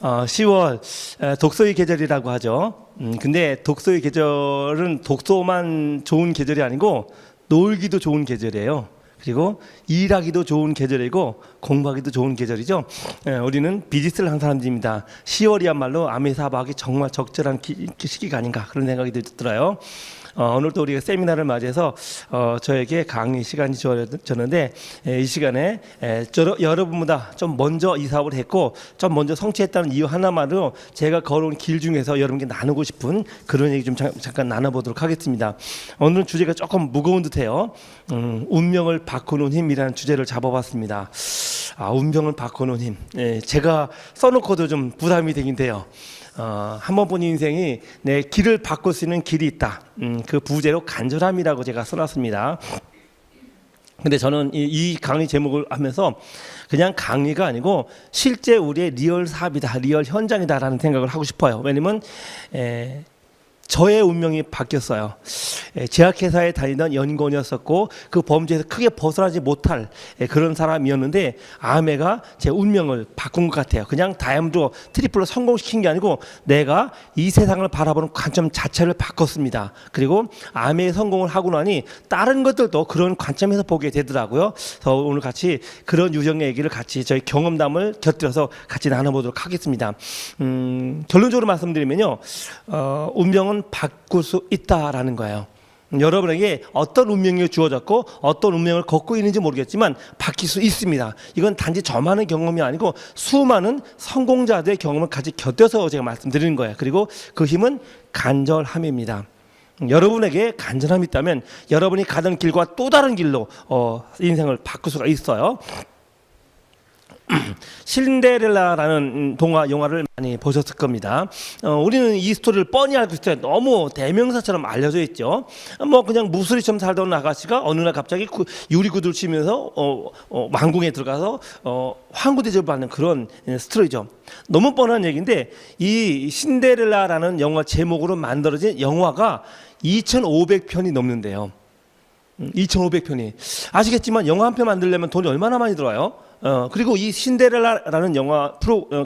10월 독서의 계절이라고 하죠. 근데 독서의 계절은 독서만 좋은 계절이 아니고 놀기도 좋은 계절이에요. 그리고 일하기도 좋은 계절이고 공부하기도 좋은 계절이죠. 우리는 비즈니스를 한 사람들입니다. 10월이야말로 아메사바하기 정말 적절한 시기가 아닌가 그런 생각이 들어요. 오늘도 우리가 세미나를 맞이해서 저에게 강의 시간이 주어졌는데 이 시간에 여러분보다 좀 먼저 이 사업을 했고 좀 먼저 성취했다는 이유 하나만으로 제가 걸어온 길 중에서 여러분께 나누고 싶은 그런 얘기 좀 잠깐 나눠보도록 하겠습니다. 오늘은 주제가 조금 무거운 듯해요. 운명을 바꾸는 힘이라는 주제를 잡아봤습니다. 운명을 바꾸는 힘. 제가 써놓고도 좀 부담이 되긴 돼요. 한 번 본 인생이 내 길을 바꿀 수 있는 길이 있다. 그 부제로 간절함이라고 제가 써놨습니다. 근데 저는 이 강의 제목을 하면서 그냥 강의가 아니고 실제 우리의 리얼 사업이다, 리얼 현장이다라는 생각을 하고 싶어요. 왜냐면 저의 운명이 바뀌었어요. 제약회사에 다니던 연구원이었었고 그 범죄에서 크게 벗어나지 못할 그런 사람이었는데 아메가 제 운명을 바꾼 것 같아요. 그냥 다이아몬드 트리플로 성공시킨 게 아니고 내가 이 세상을 바라보는 관점 자체를 바꿨습니다. 그리고 아메의 성공을 하고 나니 다른 것들도 그런 관점에서 보게 되더라고요. 그래서 오늘 같이 그런 유형의 얘기를 같이 저희 경험담을 곁들여서 같이 나눠보도록 하겠습니다. 결론적으로 말씀드리면요, 운명은 바꿀 수 있다라는 거예요. 여러분에게 어떤 운명이 주어졌고 어떤 운명을 걷고 있는지 모르겠지만 바뀔 수 있습니다. 이건 단지 저만의 경험이 아니고 수많은 성공자들의 경험을 같이 곁들여서 제가 말씀드리는 거예요. 그리고 그 힘은 간절함입니다. 여러분에게 간절함이 있다면 여러분이 가던 길과 또 다른 길로 인생을 바꿀 수가 있어요. 신데렐라라는 영화를 많이 보셨을 겁니다. 우리는 이 스토리를 뻔히 알고 있어요. 너무 대명사처럼 알려져 있죠. 그냥 무수리처럼 살던 아가씨가 어느 날 갑자기 유리구두를 치면서 왕궁에 들어가서 황후 대접을 받는 그런 스토리죠. 너무 뻔한 얘기인데 이 신데렐라라는 영화 제목으로 만들어진 영화가 2,500편이 넘는데요. 2,500편이. 아시겠지만 영화 한 편 만들려면 돈이 얼마나 많이 들어요? 그리고 이 신데렐라라는 영화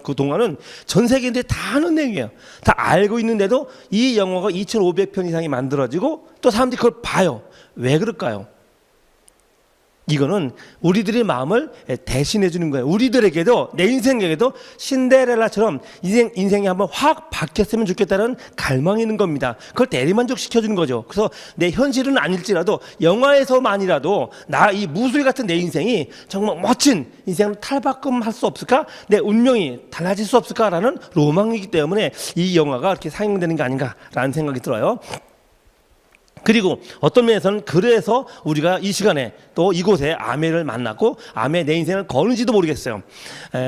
그 동화는 전 세계인들이 다 아는 내용이에요. 다 알고 있는데도 이 영화가 2,500편 이상이 만들어지고 또 사람들이 그걸 봐요. 왜 그럴까요? 이거는 우리들의 마음을 대신해 주는 거예요. 우리들에게도 내 인생에게도 신데렐라처럼 인생이 한번 확 바뀌었으면 좋겠다는 갈망이 있는 겁니다. 그걸 대리만족 시켜주는 거죠. 그래서 내 현실은 아닐지라도 영화에서만이라도 나 이 무술 같은 내 인생이 정말 멋진 인생을 탈바꿈할 수 없을까? 내 운명이 달라질 수 없을까라는 로망이기 때문에 이 영화가 이렇게 상영되는 게 아닌가라는 생각이 들어요. 그리고 어떤 면에서는 그래서 우리가 이 시간에 또 이곳에 아메를 만났고 아메 내 인생을 거는지도 모르겠어요.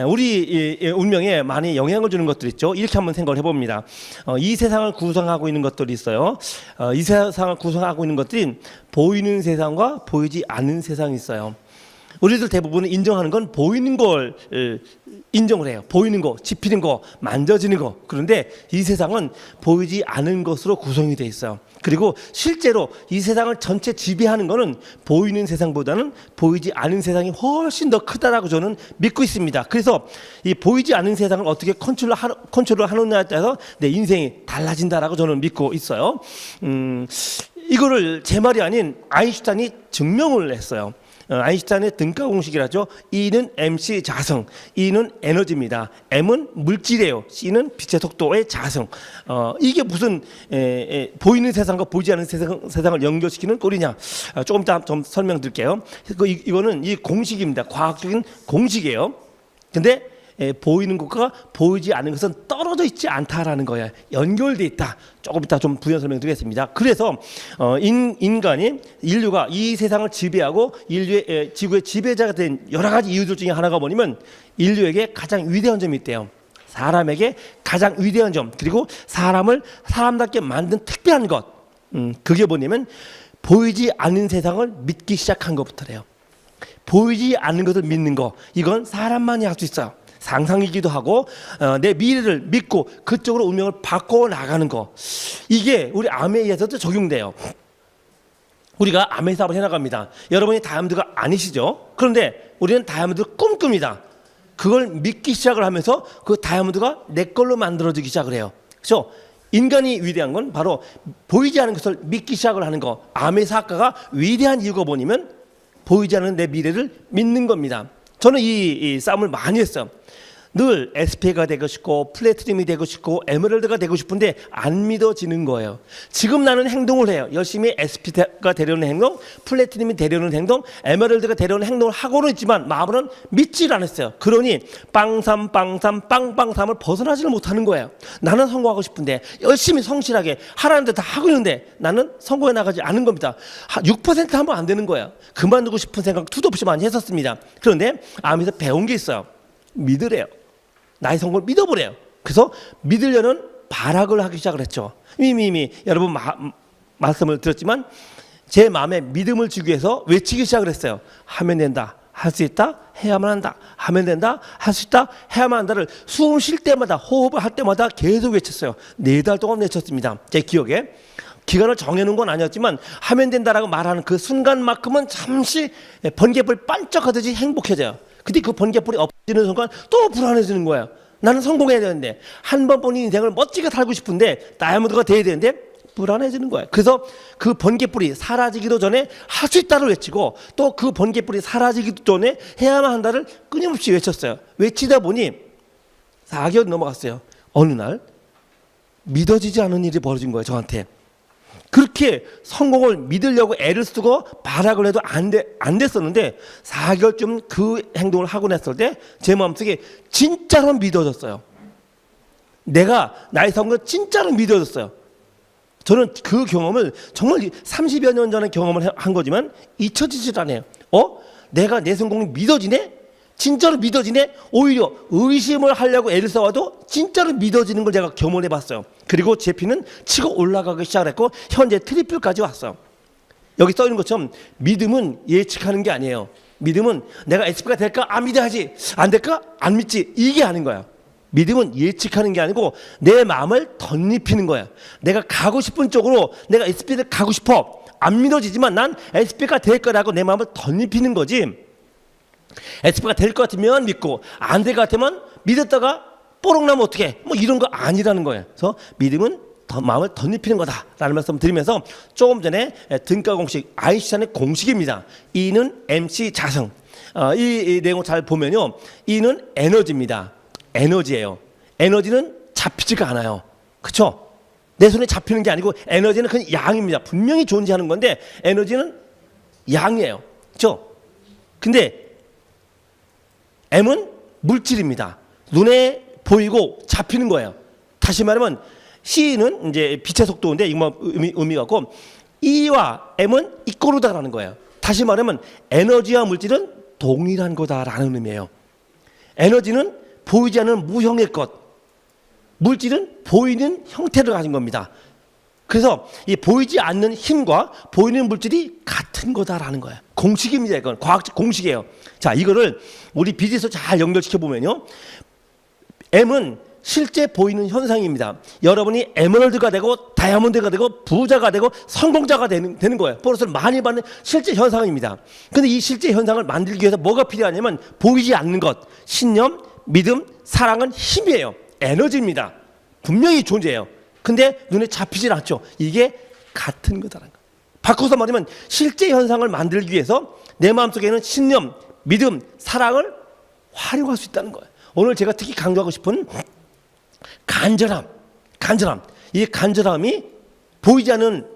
우리 운명에 많이 영향을 주는 것들 있죠. 이렇게 한번 생각을 해봅니다. 이 세상을 구성하고 있는 것들이 있어요. 이 세상을 구성하고 있는 것들이 보이는 세상과 보이지 않는 세상이 있어요. 우리들 대부분 인정하는 건 보이는 걸 인정을 해요. 보이는 거, 집히는 거, 만져지는 거. 그런데 이 세상은 보이지 않은 것으로 구성이 되어 있어요. 그리고 실제로 이 세상을 전체 지배하는 거는 보이는 세상보다는 보이지 않은 세상이 훨씬 더 크다라고 저는 믿고 있습니다. 그래서 이 보이지 않은 세상을 어떻게 컨트롤 하느냐에 따라서 내 인생이 달라진다라고 저는 믿고 있어요. 이거를 제 말이 아닌 아인슈타인이 증명을 했어요. 아인슈타인의 등가 공식이라죠. E는 mc 자성, E는 에너지입니다. M은 물질이에요. C는 빛의 속도의 자성. 이게 무슨 보이는 세상과 보이지 않는 세상을 연결시키는 꼴이냐? 조금 이따 좀 설명드릴게요. 이거는 이 공식입니다. 과학적인 공식이에요. 근데 보이는 것과 보이지 않는 것은 떨어져 있지 않다라는 거예요. 연결돼 있다. 조금 이따 좀 부연 설명드리겠습니다. 그래서 인류가 이 세상을 지배하고 지구의 지배자가 된 여러 가지 이유들 중에 하나가 뭐냐면 인류에게 가장 위대한 점이 있대요. 사람에게 가장 위대한 점, 그리고 사람을 사람답게 만든 특별한 것, 그게 뭐냐면 보이지 않는 세상을 믿기 시작한 것부터래요. 보이지 않는 것을 믿는 거, 이건 사람만이 할 수 있어요. 상상이기도 하고 내 미래를 믿고 그쪽으로 운명을 바꿔 나가는 거, 이게 우리 아메에서도 적용돼요. 우리가 아메 사업을 해나갑니다. 여러분이 다이아몬드가 아니시죠? 그런데 우리는 다이아몬드를 꿈꿉니다. 그걸 믿기 시작을 하면서 그 다이아몬드가 내 걸로 만들어지기 시작을 해요. 그렇죠? 인간이 위대한 건 바로 보이지 않는 것을 믿기 시작을 하는 거. 암의 사학가가 위대한 이유가 뭐냐면 보이지 않는 내 미래를 믿는 겁니다. 저는 이 싸움을 많이 했어요. 늘 SP가 되고 싶고 플래티넘이 되고 싶고 에메랄드가 되고 싶은데 안 믿어지는 거예요. 지금 나는 행동을 해요. 열심히 SP가 되려는 행동, 플래티넘이 되려는 행동, 에메랄드가 되려는 행동을 하고는 있지만 마음으로는 믿질 않았어요. 그러니 빵빵삼을 벗어나지를 못하는 거예요. 나는 성공하고 싶은데 열심히 성실하게 하라는 데 다 하고 있는데 나는 성공해 나가지 않은 겁니다. 6% 하면 안 되는 거예요. 그만두고 싶은 생각 투도 없이 많이 했었습니다. 그런데 암에서 배운 게 있어요. 믿으래요. 나의 성공을 믿어보래요. 그래서 믿으려는 발악을 하기 시작을 했죠. 이미 여러분 말씀을 드렸지만 제 마음에 믿음을 주기 위해서 외치기 시작을 했어요. 하면 된다, 할 수 있다, 해야만 한다. 하면 된다, 할 수 있다, 해야만 한다를 숨 쉴 때마다 호흡을 할 때마다 계속 외쳤어요. 4달 동안 외쳤습니다. 제 기억에 기간을 정해놓은 건 아니었지만 하면 된다라고 말하는 그 순간만큼은 잠시 번개불 반짝하듯이 행복해져요. 근데 그 번개불이 엎어지는 순간 또 불안해지는 거예요. 나는 성공해야 되는데 한 번 본 인생을 멋지게 살고 싶은데 다이아몬드가 돼야 되는데 불안해지는 거예요. 그래서 그 번개불이 사라지기도 전에 할 수 있다를 외치고 또 그 번개불이 사라지기도 전에 해야만 한다를 끊임없이 외쳤어요. 외치다 보니 4개월이 넘어갔어요. 어느 날 믿어지지 않은 일이 벌어진 거예요. 저한테. 그렇게 성공을 믿으려고 애를 쓰고 발악을 해도 안 됐었는데 4개월쯤 그 행동을 하고 났을 때 제 마음속에 진짜로 믿어졌어요. 내가 나의 성공을 진짜로 믿어졌어요. 저는 그 경험을 정말 30여 년 전에 경험을 한 거지만 잊혀지질 않아요. 내가 내 성공이 믿어지네? 진짜로 믿어지네? 오히려 의심을 하려고 애를 써와도 진짜로 믿어지는 걸 제가 경험해 봤어요. 그리고 제 피는 치고 올라가기 시작했고 현재 트리플까지 왔어요. 여기 써 있는 것처럼 믿음은 예측하는 게 아니에요. 믿음은 내가 SP가 될까? 믿어야지. 안 될까? 안 믿지. 이게 아닌 거야. 믿음은 예측하는 게 아니고 내 마음을 덧입히는 거야. 내가 가고 싶은 쪽으로 내가 SP를 가고 싶어. 안 믿어지지만 난 SP가 될 거라고 내 마음을 덧입히는 거지. SP가 될 것 같으면 믿고 안 될 것 같으면 믿었다가 뽀록 나면 어떡해? 뭐 이런 거 아니라는 거예요. 그래서 믿음은 마음을 덧입히는 거다라는 말씀 드리면서 조금 전에 등가 공식 아인슈타인의 공식입니다. E는 MC 자성. 이 내용 잘 보면요. E는 에너지입니다. 에너지예요. 에너지는 잡히지가 않아요. 그렇죠? 내 손에 잡히는 게 아니고 에너지는 그냥 양입니다. 분명히 존재하는 건데 에너지는 양이에요. 그렇죠? 근데 M은 물질입니다. 눈에 보이고 잡히는 거예요. 다시 말하면 C는 이제 빛의 속도인데 이거 의미 갖고 E와 M은 이꼬르다라는 거예요. 다시 말하면 에너지와 물질은 동일한 거다라는 의미예요. 에너지는 보이지 않는 무형의 것, 물질은 보이는 형태를 가진 겁니다. 그래서 이 보이지 않는 힘과 보이는 물질이 같은 거다라는 거예요. 공식입니다. 이건 과학적 공식이에요. 자, 이거를 우리 비즈니스로 잘 연결시켜 보면요. M은 실제 보이는 현상입니다. 여러분이 에메랄드가 되고 다이아몬드가 되고 부자가 되고 성공자가 되는 거예요. 보너스를 많이 받는 실제 현상입니다. 근데 이 실제 현상을 만들기 위해서 뭐가 필요하냐면 보이지 않는 것, 신념, 믿음, 사랑은 힘이에요. 에너지입니다. 분명히 존재해요. 근데 눈에 잡히질 않죠. 이게 같은 거다라는 거예요. 바꿔서 말하면 실제 현상을 만들기 위해서 내 마음속에는 신념, 믿음, 사랑을 활용할 수 있다는 거예요. 오늘 제가 특히 강조하고 싶은 간절함. 이 간절함이 보이지 않는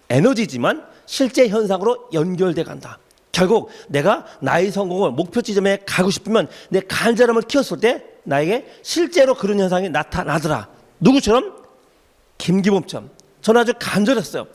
에너지지만 실제 현상으로 연결돼 간다. 결국 내가 나의 성공을 목표 지점에 가고 싶으면 내 간절함을 키웠을 때 나에게 실제로 그런 현상이 나타나더라. 누구처럼? 김기범처럼. 저는 아주 간절했어요.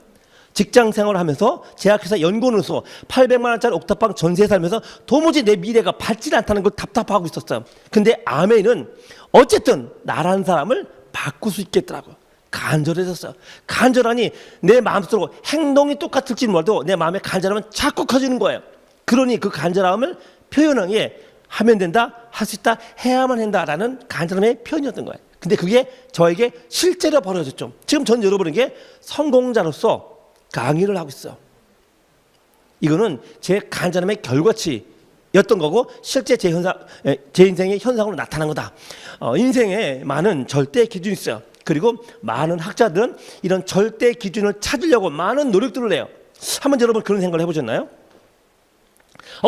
직장 생활을 하면서 제약회사 연구원으로서 800만 원짜리 옥탑방 전세에 살면서 도무지 내 미래가 밝지 않다는 걸 답답하고 있었어요. 근데 아멘은 어쨌든 나라는 사람을 바꿀 수 있겠더라고요. 간절해졌어요. 간절하니 내 마음속으로 행동이 똑같을지 몰라도 내 마음의 간절함은 자꾸 커지는 거예요. 그러니 그 간절함을 표현하기에 하면 된다, 할 수 있다, 해야만 한다라는 간절함의 표현이었던 거예요. 근데 그게 저에게 실제로 벌어졌죠. 지금 전 여러분에게 성공자로서 강의를 하고 있어요. 이거는 제 간절함의 결과치, 였던 거고 실제 제 인생의 현상으로 나타난 거다. 인생에 많은 절대 기준이 있어요. 그리고 많은 학자들은 이런 절대 기준을 찾으려고 많은 노력들을 해요. 한번 여러분 그런 생각을 해보셨나요?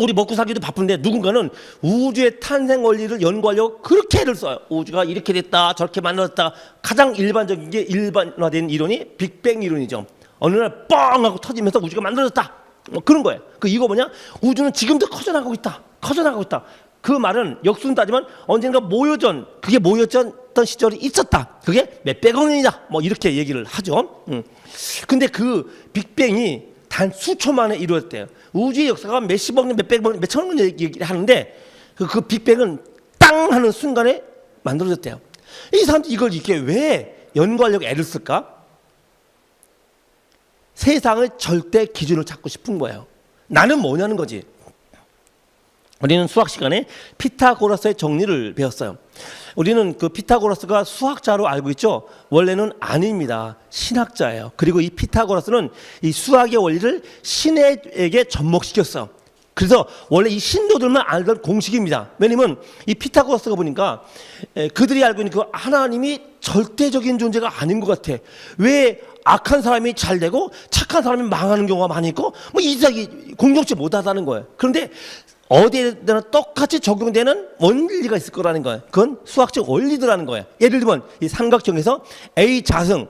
우리 먹고 살기도 바쁜데 누군가는 우주의 탄생 원리를 연구하려고 그렇게 애를 써요. 우주가 이렇게 됐다 저렇게 만들었다. 가장 일반적인 게 일반화된 이론이 빅뱅 이론이죠. 어느 날 뻥 하고 터지면서 우주가 만들어졌다. 그런 거예요. 이거 뭐냐? 우주는 지금도 커져나가고 있다. 커져나가고 있다. 그 말은 역순 따지면 언젠가 그게 모여졌던 시절이 있었다. 그게 몇백억 년이다. 뭐 이렇게 얘기를 하죠. 근데 그 빅뱅이 단 수초 만에 이루어졌대요. 우주의 역사가 몇십억 년, 몇백억 년, 몇천억 년 얘기를 하는데 그 빅뱅은 땅 하는 순간에 만들어졌대요. 이 사람들이 이걸 이렇게 왜 연구하려고 애를 쓸까? 세상의 절대 기준을 찾고 싶은 거예요. 나는 뭐냐는 거지. 우리는 수학 시간에 피타고라스의 정리를 배웠어요. 우리는 그 피타고라스가 수학자로 알고 있죠. 원래는 아닙니다. 신학자예요. 그리고 이 피타고라스는 이 수학의 원리를 신에게 접목시켰어요. 그래서 원래 이 신도들만 알던 공식입니다. 왜냐면 이 피타고라스가 보니까 그들이 알고 있는 그 하나님이 절대적인 존재가 아닌 것 같아. 왜 악한 사람이 잘 되고 착한 사람이 망하는 경우가 많이 있고 뭐 이상이 공정치 못하다는 거예요. 그런데 어디에나 똑같이 적용되는 원리가 있을 거라는 거예요. 그건 수학적 원리들라는 거예요. 예를 들면 이 삼각형에서 A 자승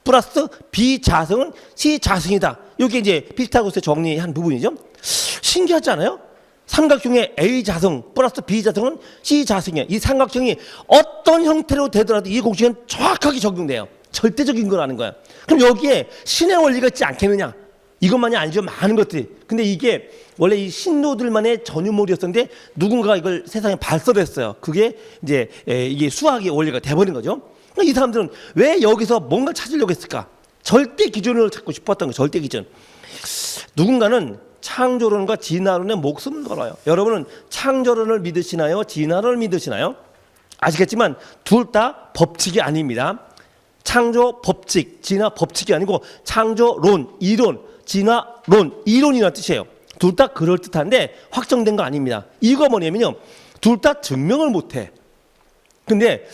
플러스 B 자승은 C 자승이다. 이게 이제 피타고라스의 정리한 부분이죠. 신기하지 않아요? 삼각형의 A 자승 플러스 B 자승은 C 자승이에요. 이 삼각형이 어떤 형태로 되더라도 이 공식은 정확하게 적용돼요. 절대적인 거라는 거예요. 그럼 여기에 신의 원리가 있지 않겠느냐? 이것만이 아니죠. 많은 것들이. 근데 이게 원래 이 신도들만의 전유물이었었는데 누군가가 이걸 세상에 발설했어요. 그게 이제 이게 수학의 원리가 돼버린 거죠. 이 사람들은 왜 여기서 뭔가 찾으려고 했을까? 절대 기준을 찾고 싶었던 거예요. 절대 기준. 누군가는 창조론과 진화론에 목숨을 걸어요. 여러분은 창조론을 믿으시나요? 진화론을 믿으시나요? 아시겠지만 둘 다 법칙이 아닙니다. 창조 법칙, 진화 법칙이 아니고 창조론, 이론, 진화론, 이론이라는 뜻이에요. 둘 다 그럴듯한데 확정된 거 아닙니다. 이거 뭐냐면요, 둘 다 증명을 못해. 근데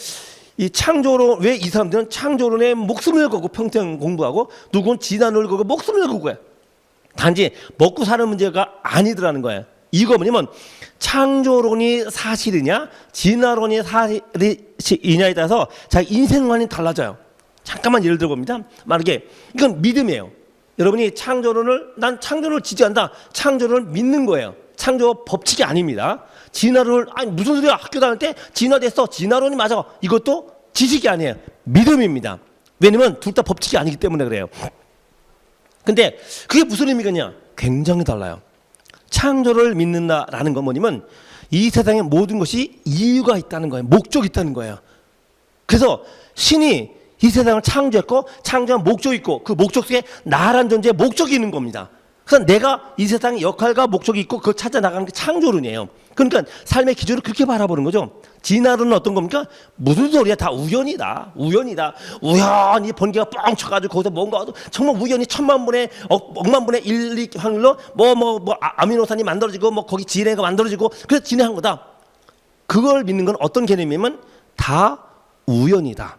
이 창조론, 왜 이 사람들은 창조론에 목숨을 걸고 평생 공부하고 누군 진화론을 걸고 목숨을 걸고 해. 단지 먹고 사는 문제가 아니더라는 거예요. 이거 뭐냐면 창조론이 사실이냐 진화론이 사실이냐에 따라서 자기 인생관이 달라져요. 잠깐만 예를 들어봅니다. 만약에 이건 믿음이에요. 여러분이 난 창조론을 지지한다. 창조론을 믿는 거예요. 창조 법칙이 아닙니다. 진화론을 무슨 소리야, 학교 다닐 때 진화됐어, 진화론이 맞아, 이것도 지식이 아니에요. 믿음입니다. 왜냐면 둘 다 법칙이 아니기 때문에 그래요. 근데 그게 무슨 의미겠냐? 굉장히 달라요. 창조를 믿는다라는 건 뭐냐면 이 세상의 모든 것이 이유가 있다는 거예요. 목적이 있다는 거예요. 그래서 신이 이 세상을 창조했고 창조한 목적이 있고 그 목적 속에 나란 존재의 목적이 있는 겁니다. 그래서 내가 이 세상의 역할과 목적이 있고 그걸 찾아 나가는 게 창조론이에요. 그러니까 삶의 기준을 그렇게 바라보는 거죠. 진화론은 어떤 겁니까? 무슨 소리야, 다 우연이다. 우연히 번개가 뻥 쳐가지고 거기서 뭔가 정말 우연히 천만 분의 억만 분의 1, 2 확률로 아미노산이 만들어지고 뭐 거기 지뢰가 만들어지고 그래서 진화한 거다. 그걸 믿는 건 어떤 개념이면 다 우연이다.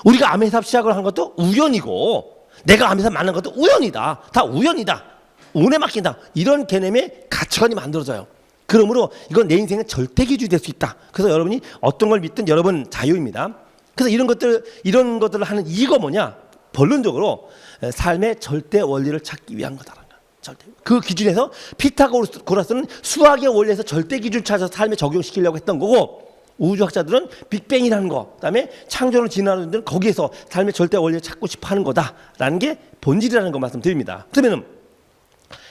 우리가 암회삽 시작을 한 것도 우연이고 내가 암회삽 만난 것도 우연이다. 다 우연이다. 운에 맡긴다. 이런 개념의 가치관이 만들어져요. 그러므로 이건 내 인생의 절대 기준이 될 수 있다. 그래서 여러분이 어떤 걸 믿든 여러분 자유입니다. 그래서 이런 것들을 하는 이유가 뭐냐? 본론적으로 삶의 절대 원리를 찾기 위한 거다라는 거예요. 그 기준에서 피타고라스는 수학의 원리에서 절대 기준을 찾아서 삶에 적용시키려고 했던 거고, 우주학자들은 빅뱅이라는 거, 그다음에 창조를 진화하는 분들은 거기에서 삶의 절대 원리를 찾고 싶어하는 거다라는 게 본질이라는 거 말씀드립니다. 그러면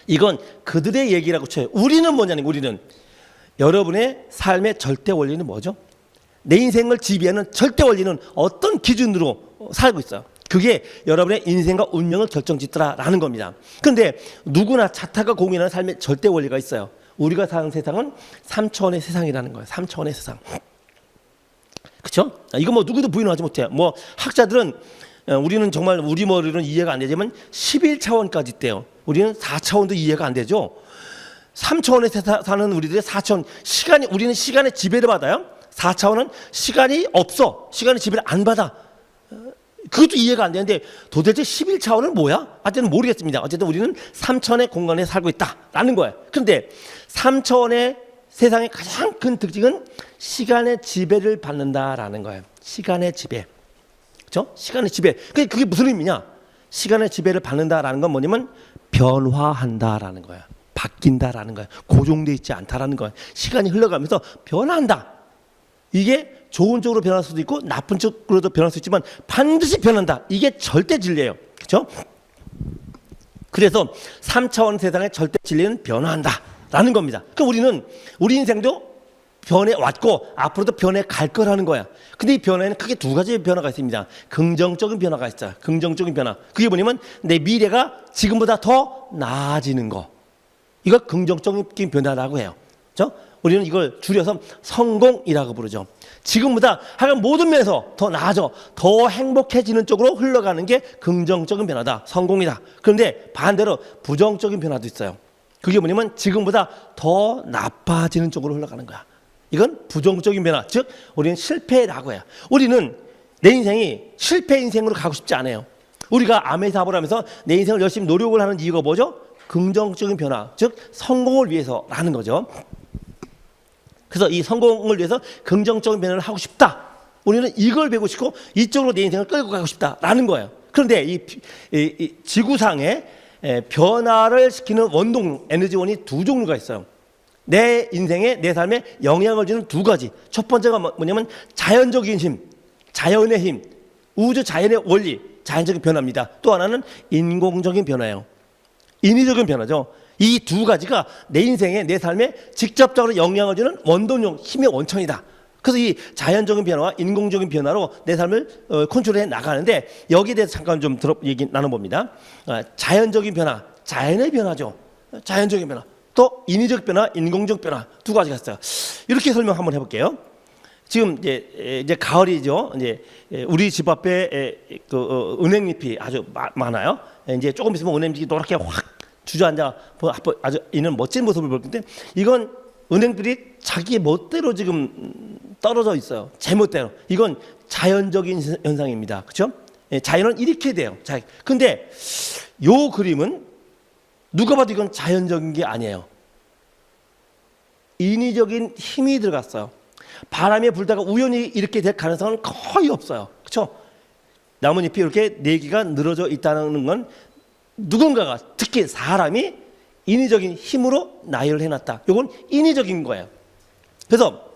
이건 그들의 얘기라고 쳐요. 우리는 뭐냐니, 우리는 여러분의 삶의 절대 원리는 뭐죠? 내 인생을 지배하는 절대 원리는 어떤 기준으로 살고 있어요? 그게 여러분의 인생과 운명을 결정짓더라라는 겁니다. 그런데 누구나 자타가 공인하는 삶의 절대 원리가 있어요. 우리가 사는 세상은 3차원의 세상이라는 거예요. 3차원의 세상. 그렇죠? 이거 뭐 누구도 부인하지 못해요. 뭐 학자들은 우리는 정말 우리 머리로는 이해가 안 되지만 11차원까지 있대요. 우리는 4차원도 이해가 안 되죠. 3차원에 사는 우리들의 4차원, 시간이, 우리는 시간의 지배를 받아요. 4차원은 시간이 없어. 시간의 지배를 안 받아. 그것도 이해가 안 되는데 도대체 11차원은 뭐야? 어쨌든 모르겠습니다. 어쨌든 우리는 3차원의 공간에 살고 있다라는 거예요. 그런데 3차원의 세상의 가장 큰 특징은 시간의 지배를 받는다라는 거예요. 시간의 지배. 그렇죠? 시간의 지배. 그게 무슨 의미냐? 시간의 지배를 받는다라는 건 뭐냐면 변화한다라는 거야. 바뀐다라는 거야. 고정되어 있지 않다라는 거야. 시간이 흘러가면서 변화한다. 이게 좋은 쪽으로 변할 수도 있고 나쁜 쪽으로도 변할 수 있지만 반드시 변한다. 이게 절대 진리예요. 그렇죠? 그래서 3차원 세상의 절대 진리는 변화한다라는 겁니다. 그럼 우리는 우리 인생도 변해 왔고 앞으로도 변해 갈 거라는 거야. 근데 이 변화에는 크게 두 가지의 변화가 있습니다. 긍정적인 변화가 있어요. 긍정적인 변화. 그게 뭐냐면 내 미래가 지금보다 더 나아지는 거. 이걸 긍정적인 변화라고 해요. 그렇죠? 우리는 이걸 줄여서 성공이라고 부르죠. 지금보다 하여간 모든 면에서 더 나아져, 더 행복해지는 쪽으로 흘러가는 게 긍정적인 변화다. 성공이다. 그런데 반대로 부정적인 변화도 있어요. 그게 뭐냐면 지금보다 더 나빠지는 쪽으로 흘러가는 거야. 이건 부정적인 변화, 즉 우리는 실패라고 해요. 우리는 내 인생이 실패 인생으로 가고 싶지 않아요. 우리가 암의 사업을 하면서 내 인생을 열심히 노력을 하는 이유가 뭐죠? 긍정적인 변화, 즉 성공을 위해서라는 거죠. 그래서 이 성공을 위해서 긍정적인 변화를 하고 싶다. 우리는 이걸 배우고 싶고 이쪽으로 내 인생을 끌고 가고 싶다라는 거예요. 그런데 이 지구상에 변화를 시키는 원동 에너지원이 두 종류가 있어요. 내 인생에, 내 삶에 영향을 주는 두 가지. 첫 번째가 뭐냐면 자연적인 힘, 자연의 힘, 우주 자연의 원리, 자연적인 변화입니다. 또 하나는 인공적인 변화예요. 인위적인 변화죠. 이 두 가지가 내 인생에, 내 삶에 직접적으로 영향을 주는 원동력, 힘의 원천이다. 그래서 이 자연적인 변화와 인공적인 변화로 내 삶을 컨트롤해 나가는데 여기에 대해서 잠깐 좀 얘기 나눠봅니다. 자연적인 변화, 자연의 변화죠. 자연적인 변화. 또 인위적 변화, 인공적 변화 두 가지가 있어요. 이렇게 설명 한번 해볼게요. 지금 이제 가을이죠. 이제 우리 집 앞에 은행잎이 아주 많아요. 이제 조금 있으면 은행잎이 노랗게 확 주저앉아 아주 있는 멋진 모습을 볼 텐데 이건 은행들이 자기 멋대로 지금 떨어져 있어요. 제 멋대로. 이건 자연적인 현상입니다. 그렇죠? 자연은 이렇게 돼요. 근데 요 그림은 누가 봐도 이건 자연적인 게 아니에요. 인위적인 힘이 들어갔어요. 바람에 불다가 우연히 이렇게 될 가능성은 거의 없어요. 그렇죠? 나뭇잎이 이렇게 내기가 늘어져 있다는 건 누군가가, 특히 사람이 인위적인 힘으로 나열을 해놨다. 이건 인위적인 거예요. 그래서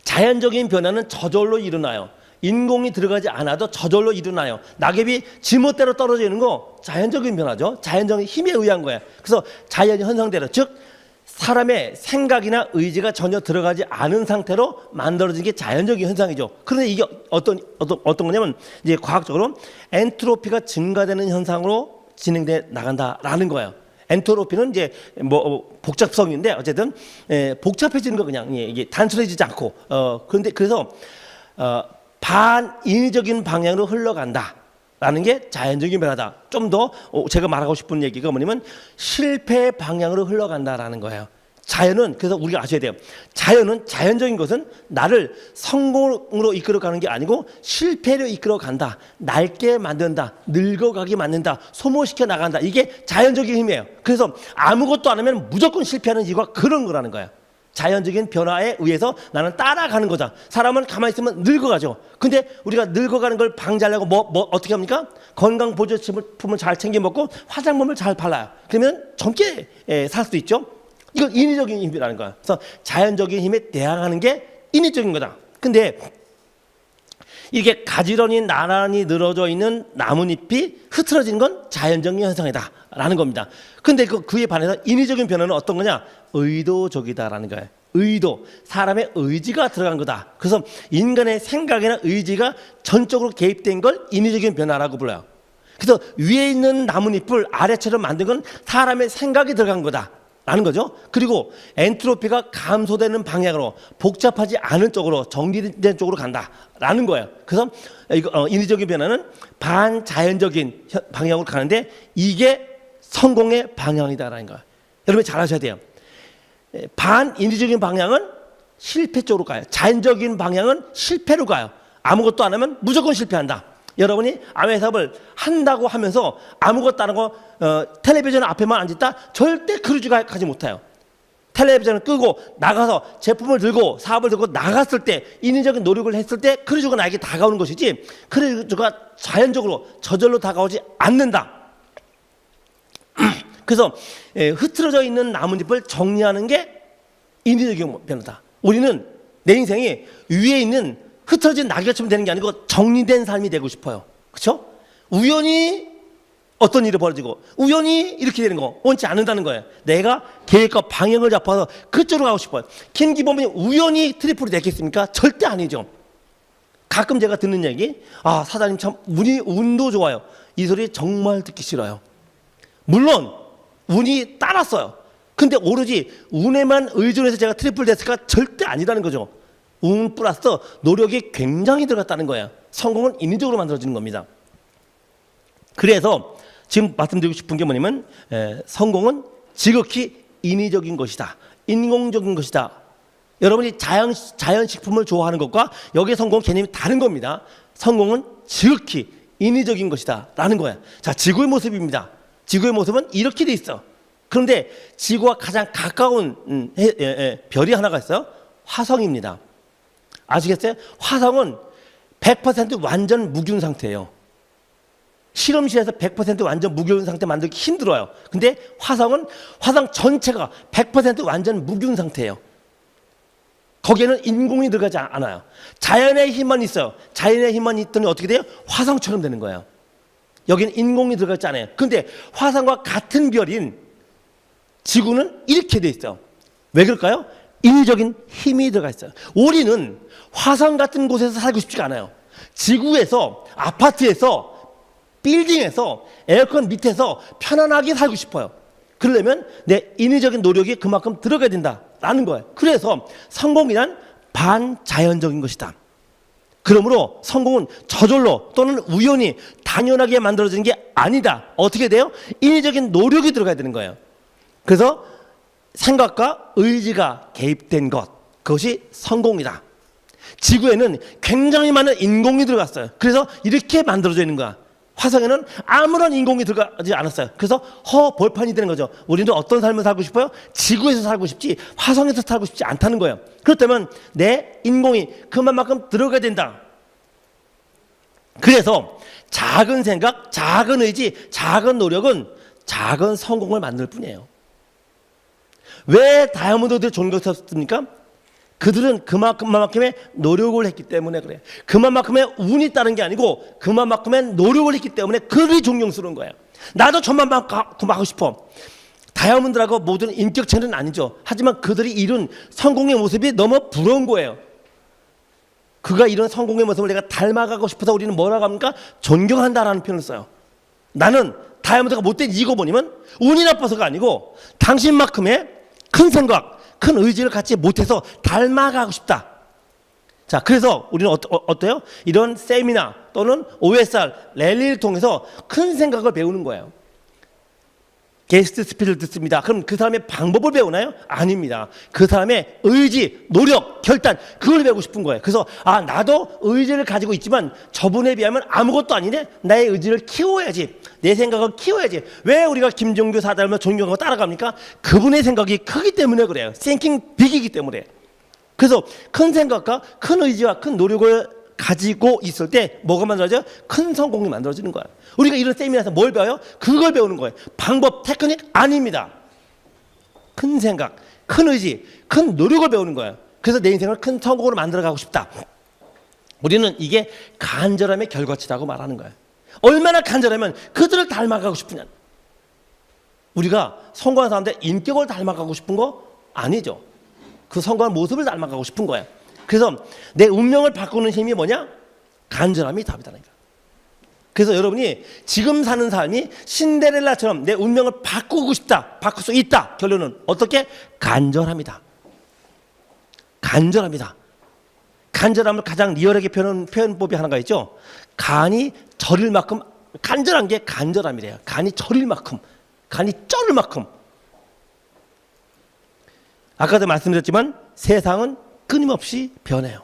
자연적인 변화는 저절로 일어나요. 인공이 들어가지 않아도 저절로 일어나요. 낙엽이 지멋대로 떨어지는 거 자연적인 변화죠. 자연적인 힘에 의한 거예요. 그래서 자연 현상대로, 즉 사람의 생각이나 의지가 전혀 들어가지 않은 상태로 만들어진 게 자연적인 현상이죠. 그런데 이게 어떤 거냐면 이제 과학적으로 엔트로피가 증가되는 현상으로 진행돼 나간다라는 거예요. 엔트로피는 이제 뭐 복잡성인데 어쨌든 복잡해지는 거 그냥 이게 단순해지지 않고 그런데 그래서 반인위적인 방향으로 흘러간다라는 게 자연적인 변화다. 좀 더 제가 말하고 싶은 얘기가 뭐냐면 실패 방향으로 흘러간다라는 거예요. 자연은, 그래서 우리가 아셔야 돼요. 자연은, 자연적인 것은 나를 성공으로 이끌어가는 게 아니고 실패로 이끌어간다. 낡게 만든다. 늙어가게 만든다. 소모시켜 나간다. 이게 자연적인 힘이에요. 그래서 아무것도 안 하면 무조건 실패하는 이유가 그런 거라는 거예요. 자연적인 변화에 의해서 나는 따라가는 거다. 사람은 가만히 있으면 늙어가죠. 근데 우리가 늙어가는 걸 방지하려고 어떻게 합니까? 건강보조식품을 잘 챙겨 먹고 화장품을 잘 발라요. 그러면 젊게 살 수도 있죠. 이건 인위적인 힘이라는 거야. 그래서 자연적인 힘에 대항하는 게 인위적인 거다. 근데 이렇게 가지런히 나란히 늘어져 있는 나뭇잎이 흐트러지는 건 자연적인 현상이다 라는 겁니다. 근데 그에 반해서 인위적인 변화는 어떤 거냐? 의도적이다라는 거예요. 의도, 사람의 의지가 들어간 거다. 그래서 인간의 생각이나 의지가 전적으로 개입된 걸 인위적인 변화라고 불러요. 그래서 위에 있는 나뭇잎을 아래처럼 만든 건 사람의 생각이 들어간 거다 라는 거죠. 그리고 엔트로피가 감소되는 방향으로, 복잡하지 않은 쪽으로, 정리된 쪽으로 간다라는 거예요. 그래서 인위적인 변화는 반자연적인 방향으로 가는데 이게 성공의 방향이다라는 거예요. 여러분이 잘 아셔야 돼요. 반인위적인 방향은 실패 쪽으로 가요. 자연적인 방향은 실패로 가요. 아무것도 안 하면 무조건 실패한다. 여러분이 아메 사업을 한다고 하면서 아무것도 안 하고 텔레비전 앞에만 앉았다 절대 그러지 가지 못해요. 텔레비전을 끄고 나가서 제품을 들고 사업을 들고 나갔을 때 인위적인 노력을 했을 때 크루즈가 나에게 다가오는 것이지 크루즈가 자연적으로 저절로 다가오지 않는다. 그래서 흐트러져 있는 나뭇잎을 정리하는 게 인위적인 변화다. 우리는 내 인생이 위에 있는 흐트러진 낙엽처럼 되는 게 아니고 정리된 삶이 되고 싶어요. 그렇죠? 우연히 어떤 일이 벌어지고 우연히 이렇게 되는 거 원치 않는다는 거예요. 내가 계획과 방향을 잡아서 그쪽으로 가고 싶어요. 김기범이 우연히 트리플이 됐겠습니까? 절대 아니죠. 가끔 제가 듣는 얘기, 아 사장님 참 운도 좋아요. 이 소리 정말 듣기 싫어요. 물론 운이 따랐어요. 근데 오로지 운에만 의존해서 제가 트리플 됐을까? 절대 아니라는 거죠. 운 플러스 노력이 굉장히 들어갔다는 거예요. 성공은 인위적으로 만들어지는 겁니다. 그래서 지금 말씀드리고 싶은 게 뭐냐면 성공은 지극히 인위적인 것이다. 인공적인 것이다. 여러분이 자연식품을 좋아하는 것과 여기에 성공은 개념이 다른 겁니다. 성공은 지극히 인위적인 것이다 라는 거예요. 자, 지구의 모습입니다. 지구의 모습은 이렇게 돼 있어. 그런데 지구와 가장 가까운 별이 하나가 있어요. 화성입니다. 아시겠어요? 화성은 100% 완전 무균 상태예요. 실험실에서 100% 완전 무균 상태 만들기 힘들어요. 근데 화성 전체가 100% 완전 무균 상태예요. 거기에는 인공이 들어가지 않아요. 자연의 힘만 있어요. 자연의 힘만 있더니 어떻게 돼요? 화성처럼 되는 거예요. 여기는 인공이 들어가지 않아요. 근데 화성과 같은 별인 지구는 이렇게 돼 있어요. 왜 그럴까요? 인위적인 힘이 들어가 있어요. 우리는 화성 같은 곳에서 살고 싶지가 않아요. 지구에서, 아파트에서, 빌딩에서, 에어컨 밑에서 편안하게 살고 싶어요. 그러려면 내 인위적인 노력이 그만큼 들어가야 된다라는 거예요. 그래서 성공이란 반자연적인 것이다. 그러므로 성공은 저절로 또는 우연히 당연하게 만들어지는 게 아니다. 어떻게 돼요? 인위적인 노력이 들어가야 되는 거예요. 그래서 생각과 의지가 개입된 것, 그것이 성공이다. 지구에는 굉장히 많은 인공이 들어갔어요. 그래서 이렇게 만들어져 있는 거야. 화성에는 아무런 인공이 들어가지 않았어요. 그래서 허벌판이 되는 거죠. 우리는 어떤 삶을 살고 싶어요? 지구에서 살고 싶지 화성에서 살고 싶지 않다는 거예요. 그렇다면 내 인공이 그만큼 들어가야 된다. 그래서 작은 생각, 작은 의지, 작은 노력은 작은 성공을 만들 뿐이에요. 왜 다이아몬드들이 존경스럽습니까? 그들은 그만큼의 노력을 했기 때문에 그래요. 그만큼의 운이 따른 게 아니고 그만큼의 노력을 했기 때문에 그들이 존경스러운 거예요. 나도 저만큼 하고 싶어. 다이아몬드라고 모든 인격체는 아니죠. 하지만 그들이 이룬 성공의 모습이 너무 부러운 거예요. 그가 이런 성공의 모습을 내가 닮아가고 싶어서 우리는 뭐라고 합니까? 존경한다라는 표현을 써요. 나는 다이아몬드가 못된 이유가 뭐냐면 운이 나빠서가 아니고 당신만큼의 큰 생각, 큰 의지를 갖지 못해서 닮아가고 싶다. 자, 그래서 우리는 어때요? 이런 세미나 또는 OSR, 랠리를 통해서 큰 생각을 배우는 거예요. 게스트 스피치를 듣습니다. 그럼 그 사람의 방법을 배우나요? 아닙니다. 그 사람의 의지, 노력, 결단, 그걸 배우고 싶은 거예요. 그래서 나도 의지를 가지고 있지만 저분에 비하면 아무것도 아니네. 나의 의지를 키워야지. 내 생각을 키워야지. 왜 우리가 김종규 사장을 존경하고 따라갑니까? 그분의 생각이 크기 때문에 그래요. Thinking Big이기 때문에. 그래서 큰 생각과 큰 의지와 큰 노력을 가지고 있을 때 뭐가 만들어져요? 큰 성공이 만들어지는 거예요. 우리가 이런 세미나에서 뭘 배워요? 그걸 배우는 거예요. 방법, 테크닉 아닙니다. 큰 생각, 큰 의지, 큰 노력을 배우는 거예요. 그래서 내 인생을 큰 성공으로 만들어가고 싶다. 우리는 이게 간절함의 결과치라고 말하는 거예요. 얼마나 간절하면 그들을 닮아가고 싶으냐. 우리가 성공한 사람들 인격을 닮아가고 싶은 거 아니죠. 그 성공한 모습을 닮아가고 싶은 거예요. 그래서 내 운명을 바꾸는 힘이 뭐냐? 간절함이 답이다니까. 그래서 여러분이 지금 사는 삶이 신데렐라처럼 내 운명을 바꾸고 싶다, 바꿀 수 있다. 결론은 어떻게? 간절함이다. 간절합니다. 간절함을 가장 리얼하게 표현법이 하나가 있죠. 간이 저릴 만큼 간절한 게 간절함이래요. 간이 저릴 만큼, 간이 쩔을 만큼. 아까도 말씀드렸지만 세상은 끊임없이 변해요.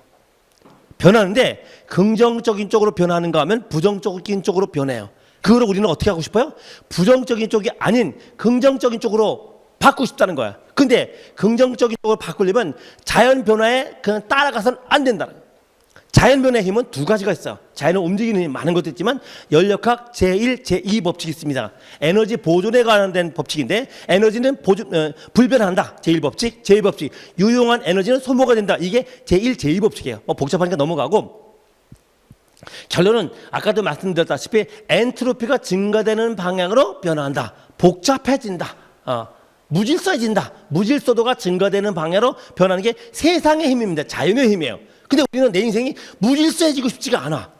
변하는데 긍정적인 쪽으로 변하는가 하면 부정적인 쪽으로 변해요. 그걸 우리는 어떻게 하고 싶어요? 부정적인 쪽이 아닌 긍정적인 쪽으로 바꾸고 싶다는 거야. 근데 긍정적인 쪽으로 바꾸려면 자연 변화에 그냥 따라가서는 안 된다는 거야. 자연 변화의 힘은 두 가지가 있어요. 자연은 움직이는 힘 많은 것도 있지만 연력학 제1, 제2 법칙이 있습니다. 에너지 보존에 관련된 법칙인데 에너지는 불변한다. 제1법칙, 제2법칙. 유용한 에너지는 소모가 된다. 이게 제1, 제2 법칙이에요. 복잡하니까 넘어가고 결론은 아까도 말씀드렸다시피 엔트로피가 증가되는 방향으로 변화한다. 복잡해진다. 무질서해진다. 무질서도가 증가되는 방향으로 변하는 게 세상의 힘입니다. 자연의 힘이에요. 근데 우리는 내 인생이 무질서해지고 싶지가 않아.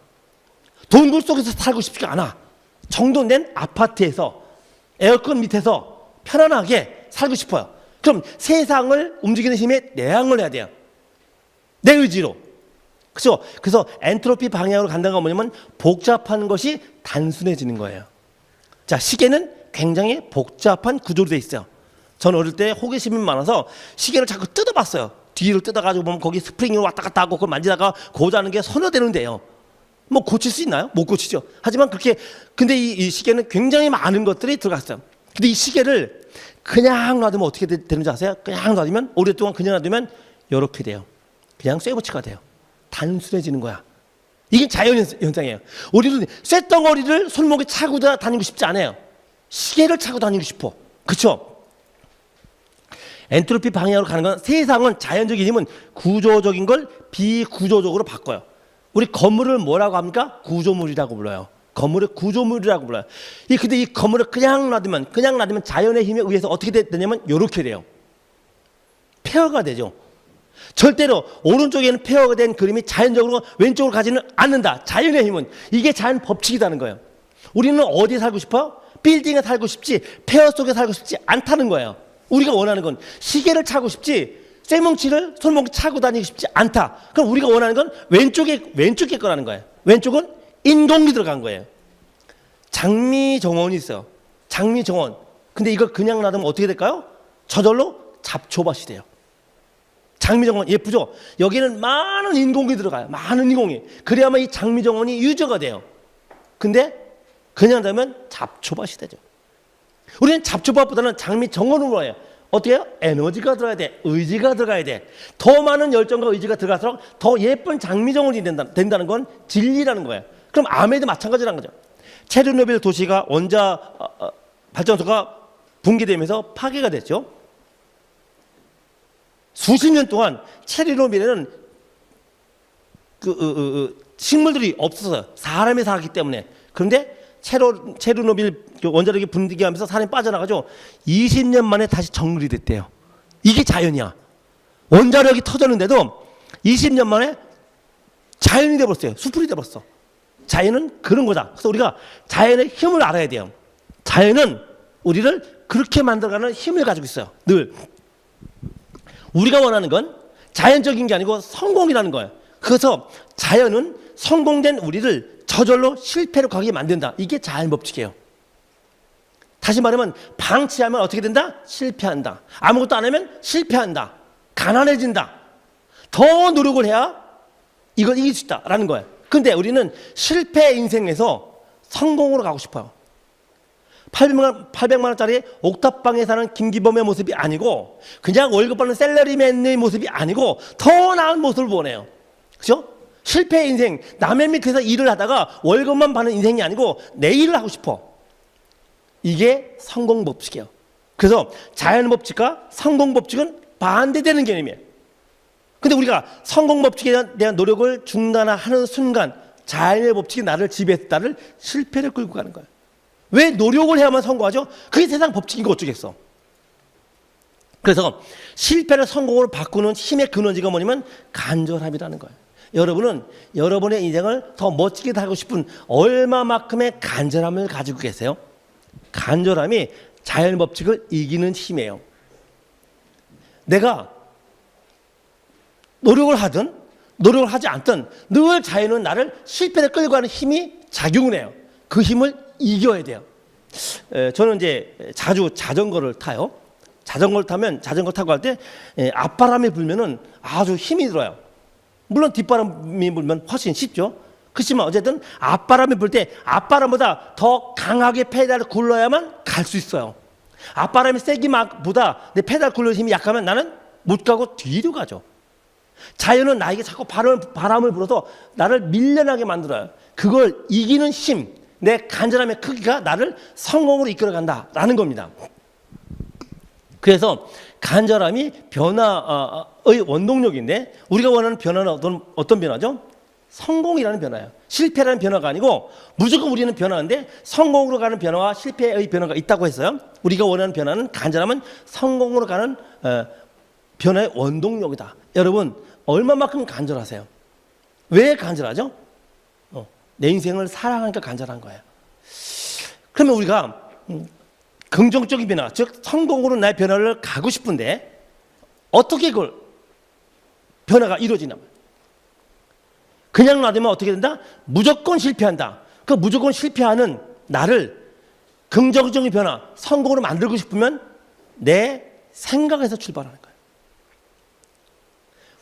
동굴 속에서 살고 싶지가 않아. 정돈된 아파트에서 에어컨 밑에서 편안하게 살고 싶어요. 그럼 세상을 움직이는 힘에 내항을 해야 돼요. 내 의지로. 그렇죠? 그래서 엔트로피 방향으로 간다는 건 뭐냐면 복잡한 것이 단순해지는 거예요. 자, 시계는 굉장히 복잡한 구조로 돼 있어요. 저는 어릴 때 호기심이 많아서 시계를 자꾸 뜯어봤어요. 뒤를 뜯어가지고 보면 거기 스프링이 왔다 갔다 하고 그걸 만지다가 고장하는 게 서너 되는데요. 뭐 고칠 수 있나요? 못 고치죠. 하지만 그렇게 근데 이 시계는 굉장히 많은 것들이 들어갔어요. 근데 이 시계를 그냥 놔두면 어떻게 되는지 아세요? 그냥 놔두면 오랫동안 그냥 놔두면 이렇게 돼요. 그냥 쇠고치가 돼요. 단순해지는 거야. 이게 자연 현상이에요. 우리는 쇳덩어리를 손목에 차고 다니고 싶지 않아요. 시계를 차고 다니고 싶어. 그렇죠? 엔트로피 방향으로 가는 건 세상은 자연적인 힘은 구조적인 걸 비구조적으로 바꿔요. 우리 건물을 뭐라고 합니까? 구조물이라고 불러요. 건물을 구조물이라고 불러요. 근데 이 건물을 그냥 놔두면 자연의 힘에 의해서 어떻게 되냐면 이렇게 돼요. 폐허가 되죠. 절대로 오른쪽에는 폐허가 된 그림이 자연적으로 왼쪽으로 가지는 않는다. 자연의 힘은 이게 자연 법칙이라는 거예요. 우리는 어디에 살고 싶어요? 빌딩에 살고 싶지 폐허 속에 살고 싶지 않다는 거예요. 우리가 원하는 건 시계를 차고 싶지 쇠뭉치를 손목에 차고 다니고 싶지 않다. 그럼 우리가 원하는 건 왼쪽에 거라는 거예요. 왼쪽은 인공이 들어간 거예요. 장미정원이 있어요. 장미정원. 근데 이걸 그냥 놔두면 어떻게 될까요? 저절로 잡초밭이 돼요. 장미정원 예쁘죠? 여기는 많은 인공이 들어가요. 많은 인공이. 그래야만 이 장미정원이 유저가 돼요. 근데 그냥 놔두면 잡초밭이 되죠. 우리는 잡초밭보다는 장미정원으로 해요. 어떻게 해요? 에너지가 들어가야 돼. 의지가 들어가야 돼. 더 많은 열정과 의지가 들어갈수록 더 예쁜 장미정원이 된다는 건 진리라는 거예요. 그럼 암에도 마찬가지라는 거죠. 체르노빌 도시가 원자 발전소가 붕괴되면서 파괴가 됐죠. 수십 년 동안 체르노빌에는 식물들이 없었어요. 사람이 살았기 때문에. 그런데 체르노빌 원자력이 붕괴하면서 사람이 빠져나가죠. 20년 만에 다시 정글이 됐대요. 이게 자연이야. 원자력이 터졌는데도 20년 만에 자연이 돼버렸어요. 수풀이 돼버렸어. 자연은 그런 거다. 그래서 우리가 자연의 힘을 알아야 돼요. 자연은 우리를 그렇게 만들어가는 힘을 가지고 있어요. 늘 우리가 원하는 건 자연적인 게 아니고 성공이라는 거예요. 그래서 자연은 성공된 우리를 저절로 실패로 가게 만든다. 이게 자연 법칙이에요. 다시 말하면 방치하면 어떻게 된다? 실패한다. 아무것도 안 하면 실패한다. 가난해진다. 더 노력을 해야 이걸 이길 수 있다라는 거예요. 근데 우리는 실패 인생에서 성공으로 가고 싶어요. 800만 원짜리 옥탑방에 사는 김기범의 모습이 아니고 그냥 월급 받는 셀러리맨의 모습이 아니고 더 나은 모습을 원해요. 그렇죠? 실패 인생, 남의 밑에서 일을 하다가 월급만 받는 인생이 아니고 내 일을 하고 싶어. 이게 성공 법칙이에요. 그래서 자연 법칙과 성공 법칙은 반대되는 개념이에요. 근데 우리가 성공 법칙에 대한 노력을 중단하는 순간 자연의 법칙이 나를 지배했다를 실패를 끌고 가는 거예요. 왜 노력을 해야만 성공하죠? 그게 세상 법칙이고 어쩌겠어. 그래서 실패를 성공으로 바꾸는 힘의 근원지가 뭐냐면 간절함이라는 거예요. 여러분은 여러분의 인생을 더 멋지게 하고 싶은 얼마만큼의 간절함을 가지고 계세요? 간절함이 자연 법칙을 이기는 힘이에요. 내가 노력을 하든 노력을 하지 않든 늘 자연은 나를 실패를 끌고 가는 힘이 작용을 해요. 그 힘을 이겨야 돼요. 저는 이제 자주 자전거를 타요. 자전거 타고 할 때 앞바람이 불면은 아주 힘이 들어요. 물론 뒷바람이 불면 훨씬 쉽죠. 그렇지만 어쨌든 앞바람이 불 때 앞바람보다 더 강하게 페달을 굴러야만 갈 수 있어요. 앞바람이 세기보다 내 페달 굴러 힘이 약하면 나는 못 가고 뒤로 가죠. 자연은 나에게 자꾸 바람을 불어서 나를 밀려나게 만들어요. 그걸 이기는 힘, 내 간절함의 크기가 나를 성공으로 이끌어간다라는 겁니다. 그래서 간절함이 변화의 원동력인데 우리가 원하는 변화는 어떤 변화죠? 성공이라는 변화예요. 실패라는 변화가 아니고 무조건 우리는 변화인데 성공으로 가는 변화와 실패의 변화가 있다고 했어요. 우리가 원하는 변화는 간절함은 성공으로 가는 변화의 원동력이다. 여러분 얼마만큼 간절하세요? 왜 간절하죠? 내 인생을 사랑하니까 간절한 거예요. 그러면 우리가 긍정적인 변화, 즉 성공으로 나의 변화를 가고 싶은데 어떻게 그걸 변화가 이루어지나? 그냥 놔두면 어떻게 된다? 무조건 실패한다. 그 무조건 실패하는 나를 긍정적인 변화, 성공으로 만들고 싶으면 내 생각에서 출발하는 거예요.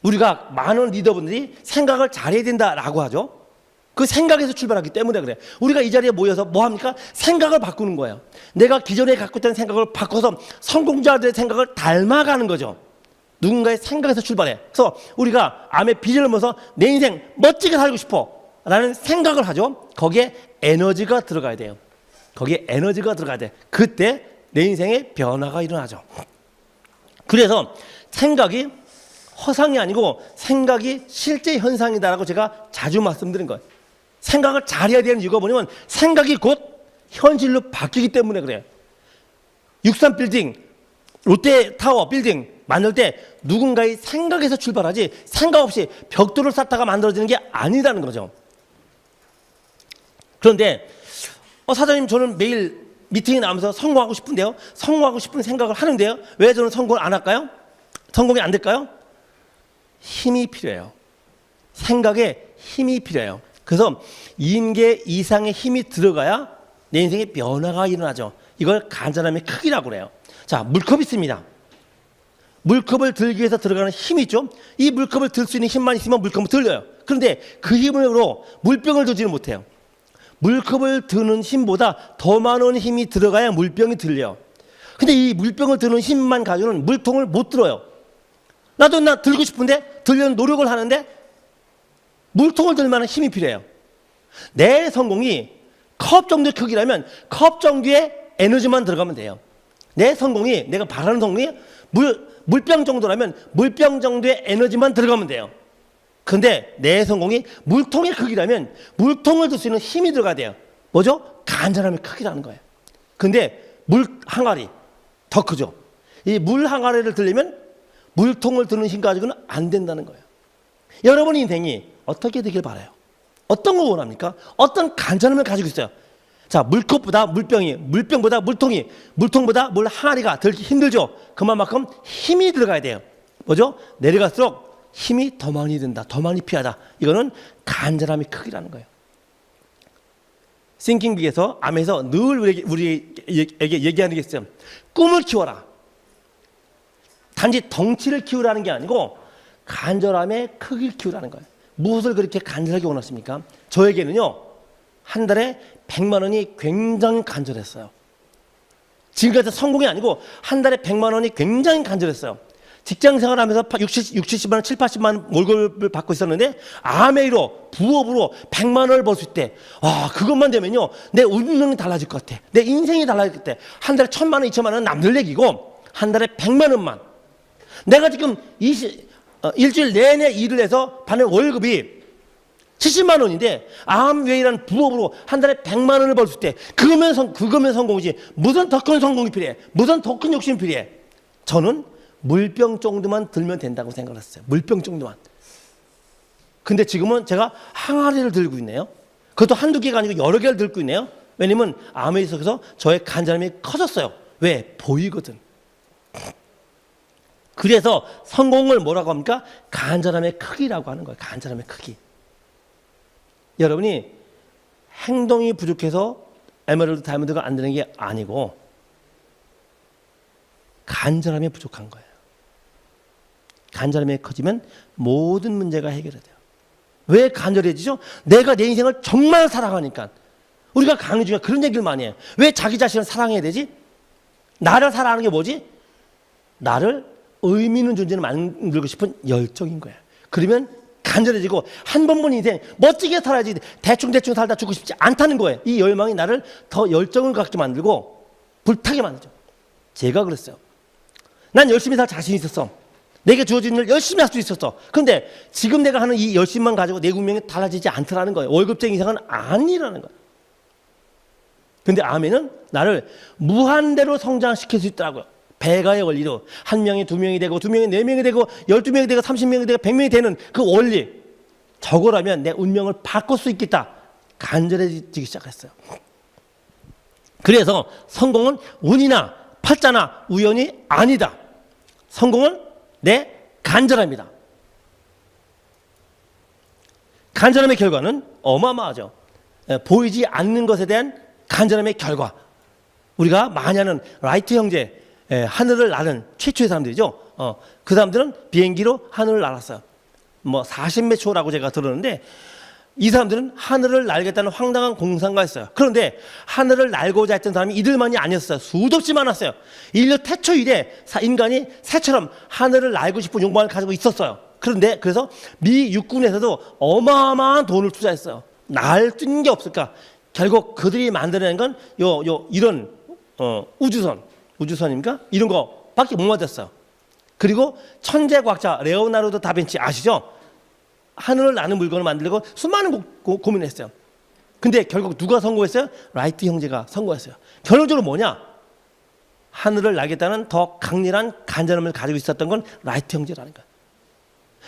우리가 많은 리더분들이 생각을 잘해야 된다라고 하죠. 그 생각에서 출발하기 때문에 그래. 우리가 이 자리에 모여서 뭐 합니까? 생각을 바꾸는 거예요. 내가 기존에 갖고 있던 생각을 바꿔서 성공자들의 생각을 닮아가는 거죠. 누군가의 생각에서 출발해. 그래서 우리가 암의 비전을 모아서 내 인생 멋지게 살고 싶어 라는 생각을 하죠. 거기에 에너지가 들어가야 돼요. 거기에 에너지가 들어가야 돼. 그때 내 인생에 변화가 일어나죠. 그래서 생각이 허상이 아니고 생각이 실제 현상이다라고 제가 자주 말씀드린 거예요. 생각을 잘해야 되는 이유가 뭐냐면 생각이 곧 현실로 바뀌기 때문에 그래요. 63빌딩, 롯데타워 빌딩 만들 때 누군가의 생각에서 출발하지 생각 없이 벽돌을 쌓다가 만들어지는 게 아니라는 거죠. 그런데 사장님 저는 매일 미팅에 나오면서 성공하고 싶은데요. 성공하고 싶은 생각을 하는데요. 왜 저는 성공을 안 할까요? 성공이 안 될까요? 힘이 필요해요. 생각에 힘이 필요해요. 그래서 인계 이상의 힘이 들어가야 내 인생에 변화가 일어나죠. 이걸 간절함의 크기라고 그래요. 자, 물컵이 있습니다. 물컵을 들기 위해서 들어가는 힘이 있죠. 이 물컵을 들 수 있는 힘만 있으면 물컵을 들려요. 그런데 그 힘으로 물병을 들지는 못해요. 물컵을 드는 힘보다 더 많은 힘이 들어가야 물병이 들려요. 근데 이 물병을 드는 힘만 가지고는 물통을 못 들어요. 나도 들고 싶은데 들려는 노력을 하는데 물통을 들 만한 힘이 필요해요. 내 성공이 컵 정도의 크기라면 컵 정도의 에너지만 들어가면 돼요. 내 성공이 내가 바라는 성공이 물병 정도라면 물병 정도의 에너지만 들어가면 돼요. 근데 내 성공이 물통의 크기라면 물통을 들 수 있는 힘이 들어가야 돼요. 뭐죠? 간절함의 크기라는 거예요. 근데 물 항아리 더 크죠. 이 물 항아리를 들려면 물통을 드는 힘 가지고는 안 된다는 거예요. 여러분 인생이 어떻게 되길 바라요? 어떤 거 원합니까? 어떤 간절함을 가지고 있어요? 자, 물컵보다 물병이, 물병보다 물통이, 물통보다 물 항아리가 들기 힘들죠. 그만큼 힘이 들어가야 돼요. 뭐죠? 내려갈수록 힘이 더 많이 든다, 더 많이 필요하다. 이거는 간절함의 크기라는 거예요. 싱킹빅에서 암에서 늘 우리에게 얘기하는 게 있어요. 꿈을 키워라. 단지 덩치를 키우라는 게 아니고 간절함의 크기를 키우라는 거예요. 무엇을 그렇게 간절하게 원하십니까? 저에게는요, 한 달에 100만 원이 굉장히 간절했어요. 지금까지 성공이 아니고 한 달에 100만 원이 굉장히 간절했어요. 직장 생활하면서 70만 원, 7, 80만 원 월급을 받고 있었는데 아메이로 부업으로 100만 원을 벌 수 있대. 와, 그것만 되면요 내 운명이 달라질 것 같아. 내 인생이 달라질 것 같아. 한 달에 1000만 원, 2000만 원은 남들 얘기고 한 달에 100만 원만. 내가 지금 일주일 내내 일을 해서 받는 월급이 70만 원인데 암웨이라는 부업으로 한 달에 100만 원을 벌 수 있대. 그거면 성공이지. 무슨 더 큰 성공이 필요해? 무슨 더 큰 욕심이 필요해? 저는 물병 정도만 들면 된다고 생각했어요. 물병 정도만. 근데 지금은 제가 항아리를 들고 있네요. 그것도 한두 개가 아니고 여러 개를 들고 있네요. 왜냐면 암에 있어서 저의 간절함이 커졌어요. 왜? 보이거든. 그래서 성공을 뭐라고 합니까? 간절함의 크기라고 하는 거예요. 간절함의 크기. 여러분이 행동이 부족해서 에메랄드 다이아몬드가 안 되는 게 아니고 간절함이 부족한 거예요. 간절함이 커지면 모든 문제가 해결이 돼요. 왜 간절해지죠? 내가 내 인생을 정말 사랑하니까. 우리가 강의 중에 그런 얘기를 많이 해요. 왜 자기 자신을 사랑해야 되지? 나를 사랑하는 게 뭐지? 나를 의미 있는 존재로 만들고 싶은 열정인 거야. 그러면 간절해지고 한 번 본 인생 멋지게 살아야지 대충 살다 죽고 싶지 않다는 거예요. 이 열망이 나를 더 열정을 갖게 만들고 불타게 만들죠. 제가 그랬어요. 난 열심히 살 자신이 있었어. 내게 주어진 일 열심히 할 수 있었어. 그런데 지금 내가 하는 이 열심만 가지고 내 운명이 달라지지 않더라는 거예요. 월급쟁이 이상은 아니라는 거예요. 근데 아멘은 나를 무한대로 성장시킬 수 있더라고요. 배가의 원리로 한 명이 두 명이 되고 두 명이 네 명이 되고 12명이 되고 30명이 되고 100명이 되는 그 원리, 저거라면 내 운명을 바꿀 수 있겠다. 간절해지기 시작했어요. 그래서 성공은 운이나 팔자나 우연이 아니다. 성공은 내 간절함이다. 간절함의 결과는 어마어마하죠. 보이지 않는 것에 대한 간절함의 결과. 우리가 많이 하는 라이트 형제, 하늘을 나는 최초의 사람들이죠. 그 사람들은 비행기로 하늘을 날았어요. 뭐 40몇 초라고 제가 들었는데 이 사람들은 하늘을 날겠다는 황당한 공상과 했어요. 그런데 하늘을 날고자 했던 사람이 이들만이 아니었어요. 수도 없이 많았어요. 인류 태초 이래 인간이 새처럼 하늘을 날고 싶은 욕망을 가지고 있었어요. 그래서 미 육군에서도 어마어마한 돈을 투자했어요. 날 수 있는 게 없을까? 결국 그들이 만들어낸 건 이런 우주선입니까? 이런 거밖에 못 만들었어요. 그리고 천재 과학자 레오나르도 다빈치 아시죠? 하늘을 나는 물건을 만들고 수많은 고민했어요. 근데 결국 누가 성공했어요? 라이트 형제가 성공했어요. 결론적으로 뭐냐? 하늘을 날겠다는 더 강렬한 간절함을 가지고 있었던 건 라이트 형제라는 거예요.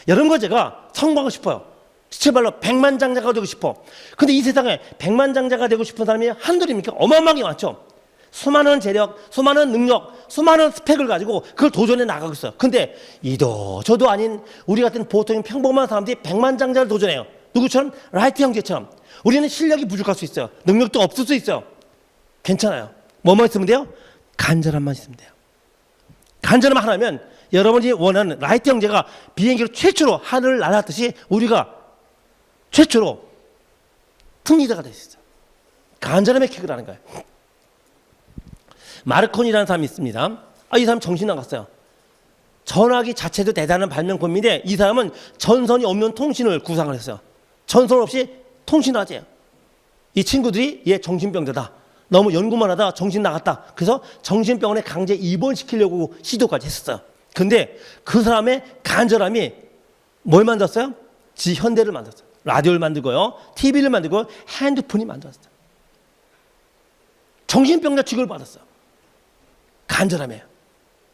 여러분과 제가 성공하고 싶어요. 제발로 백만장자가 되고 싶어. 근데 이 세상에 백만장자가 되고 싶은 사람이 한둘입니까? 어마어마하게 많죠. 수많은 재력, 수많은 능력, 수많은 스펙을 가지고 그걸 도전해 나가고 있어요. 근데 이도 저도 아닌 우리 같은 보통 평범한 사람들이 백만장자를 도전해요. 누구처럼? 라이트 형제처럼. 우리는 실력이 부족할 수 있어요. 능력도 없을 수 있어요. 괜찮아요. 뭐만 있으면 돼요? 간절함만 있으면 돼요. 간절함 하나면 여러분이 원하는 라이트 형제가 비행기로 최초로 하늘을 날았듯이 우리가 최초로 승리자가 될 수 있어요. 간절함의 킥을 하는 거예요. 마르코니라는 사람이 있습니다. 이 사람 정신 나갔어요. 전화기 자체도 대단한 발명품인데 이 사람은 전선이 없는 통신을 구상을 했어요. 전선 없이 통신하재요. 이 친구들이 얘 정신병자다. 너무 연구만 하다 정신 나갔다. 그래서 정신병원에 강제 입원시키려고 시도까지 했었어요. 근데 그 사람의 간절함이 뭘 만들었어요? 현대를 만들었어요. 라디오를 만들고요. TV를 만들고 핸드폰이 만들었어요. 정신병자 취급을 받았어요. 간절함이에요.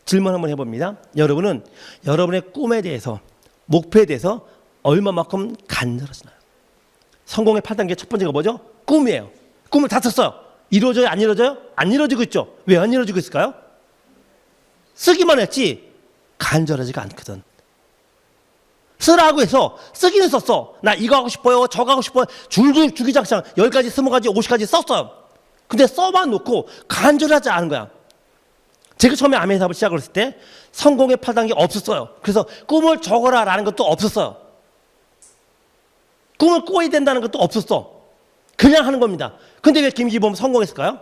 질문 한번 해봅니다. 여러분은 여러분의 꿈에 대해서, 목표에 대해서 얼마만큼 간절하시나요? 성공의 8단계 첫 번째가 뭐죠? 꿈이에요. 꿈을 다 썼어요. 이루어져요? 안 이루어져요? 안 이루어지고 있죠. 왜 안 이루어지고 있을까요? 쓰기만 했지 간절하지가 않거든. 쓰라고 해서 쓰기는 썼어. 나 이거 하고 싶어요. 저거 하고 싶어요. 주기장창 10가지, 20가지, 50가지 썼어요. 근데 써만 놓고 간절하지 않은 거야. 제가 처음에 아멘 사업을 시작을 했을 때 성공의 8단계 없었어요. 그래서 꿈을 적어라 라는 것도 없었어요. 꿈을 꿔야 된다는 것도 없었어. 그냥 하는 겁니다. 근데 왜 김기범 성공했을까요?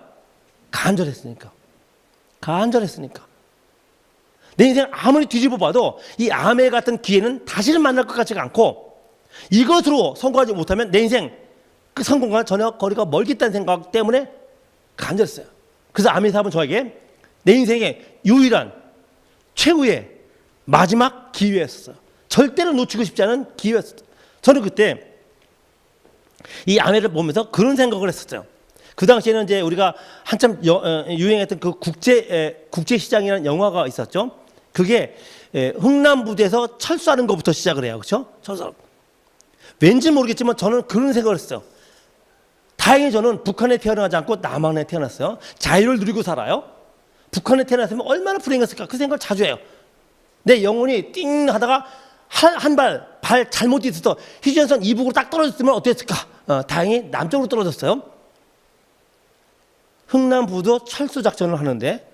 간절했으니까. 간절했으니까. 내 인생 아무리 뒤집어 봐도 이 아멘 같은 기회는 다시는 만날 것 같지가 않고 이것으로 성공하지 못하면 내 인생 그 성공과 전혀 거리가 멀겠다는 생각 때문에 간절했어요. 그래서 아멘 사업은 저에게 내 인생의 유일한 최후의 마지막 기회였어요. 절대로 놓치고 싶지 않은 기회였어요. 저는 그때 이 아내를 보면서 그런 생각을 했었어요. 그 당시에는 이제 우리가 한참 유행했던 그 국제 시장이라는 영화가 있었죠. 그게 흥남부두에서 철수하는 것부터 시작을 해요. 그렇죠? 철수. 왠지 모르겠지만 저는 그런 생각을 했어요. 다행히 저는 북한에 태어나지 않고 남한에 태어났어요. 자유를 누리고 살아요. 북한에 태어났으면 얼마나 불행했을까 그 생각을 자주 해요. 내 영혼이 띵 하다가 발 잘못 있어서 휴전선 이북으로 딱 떨어졌으면 어땠을까? 다행히 남쪽으로 떨어졌어요. 흥남부두 철수 작전을 하는데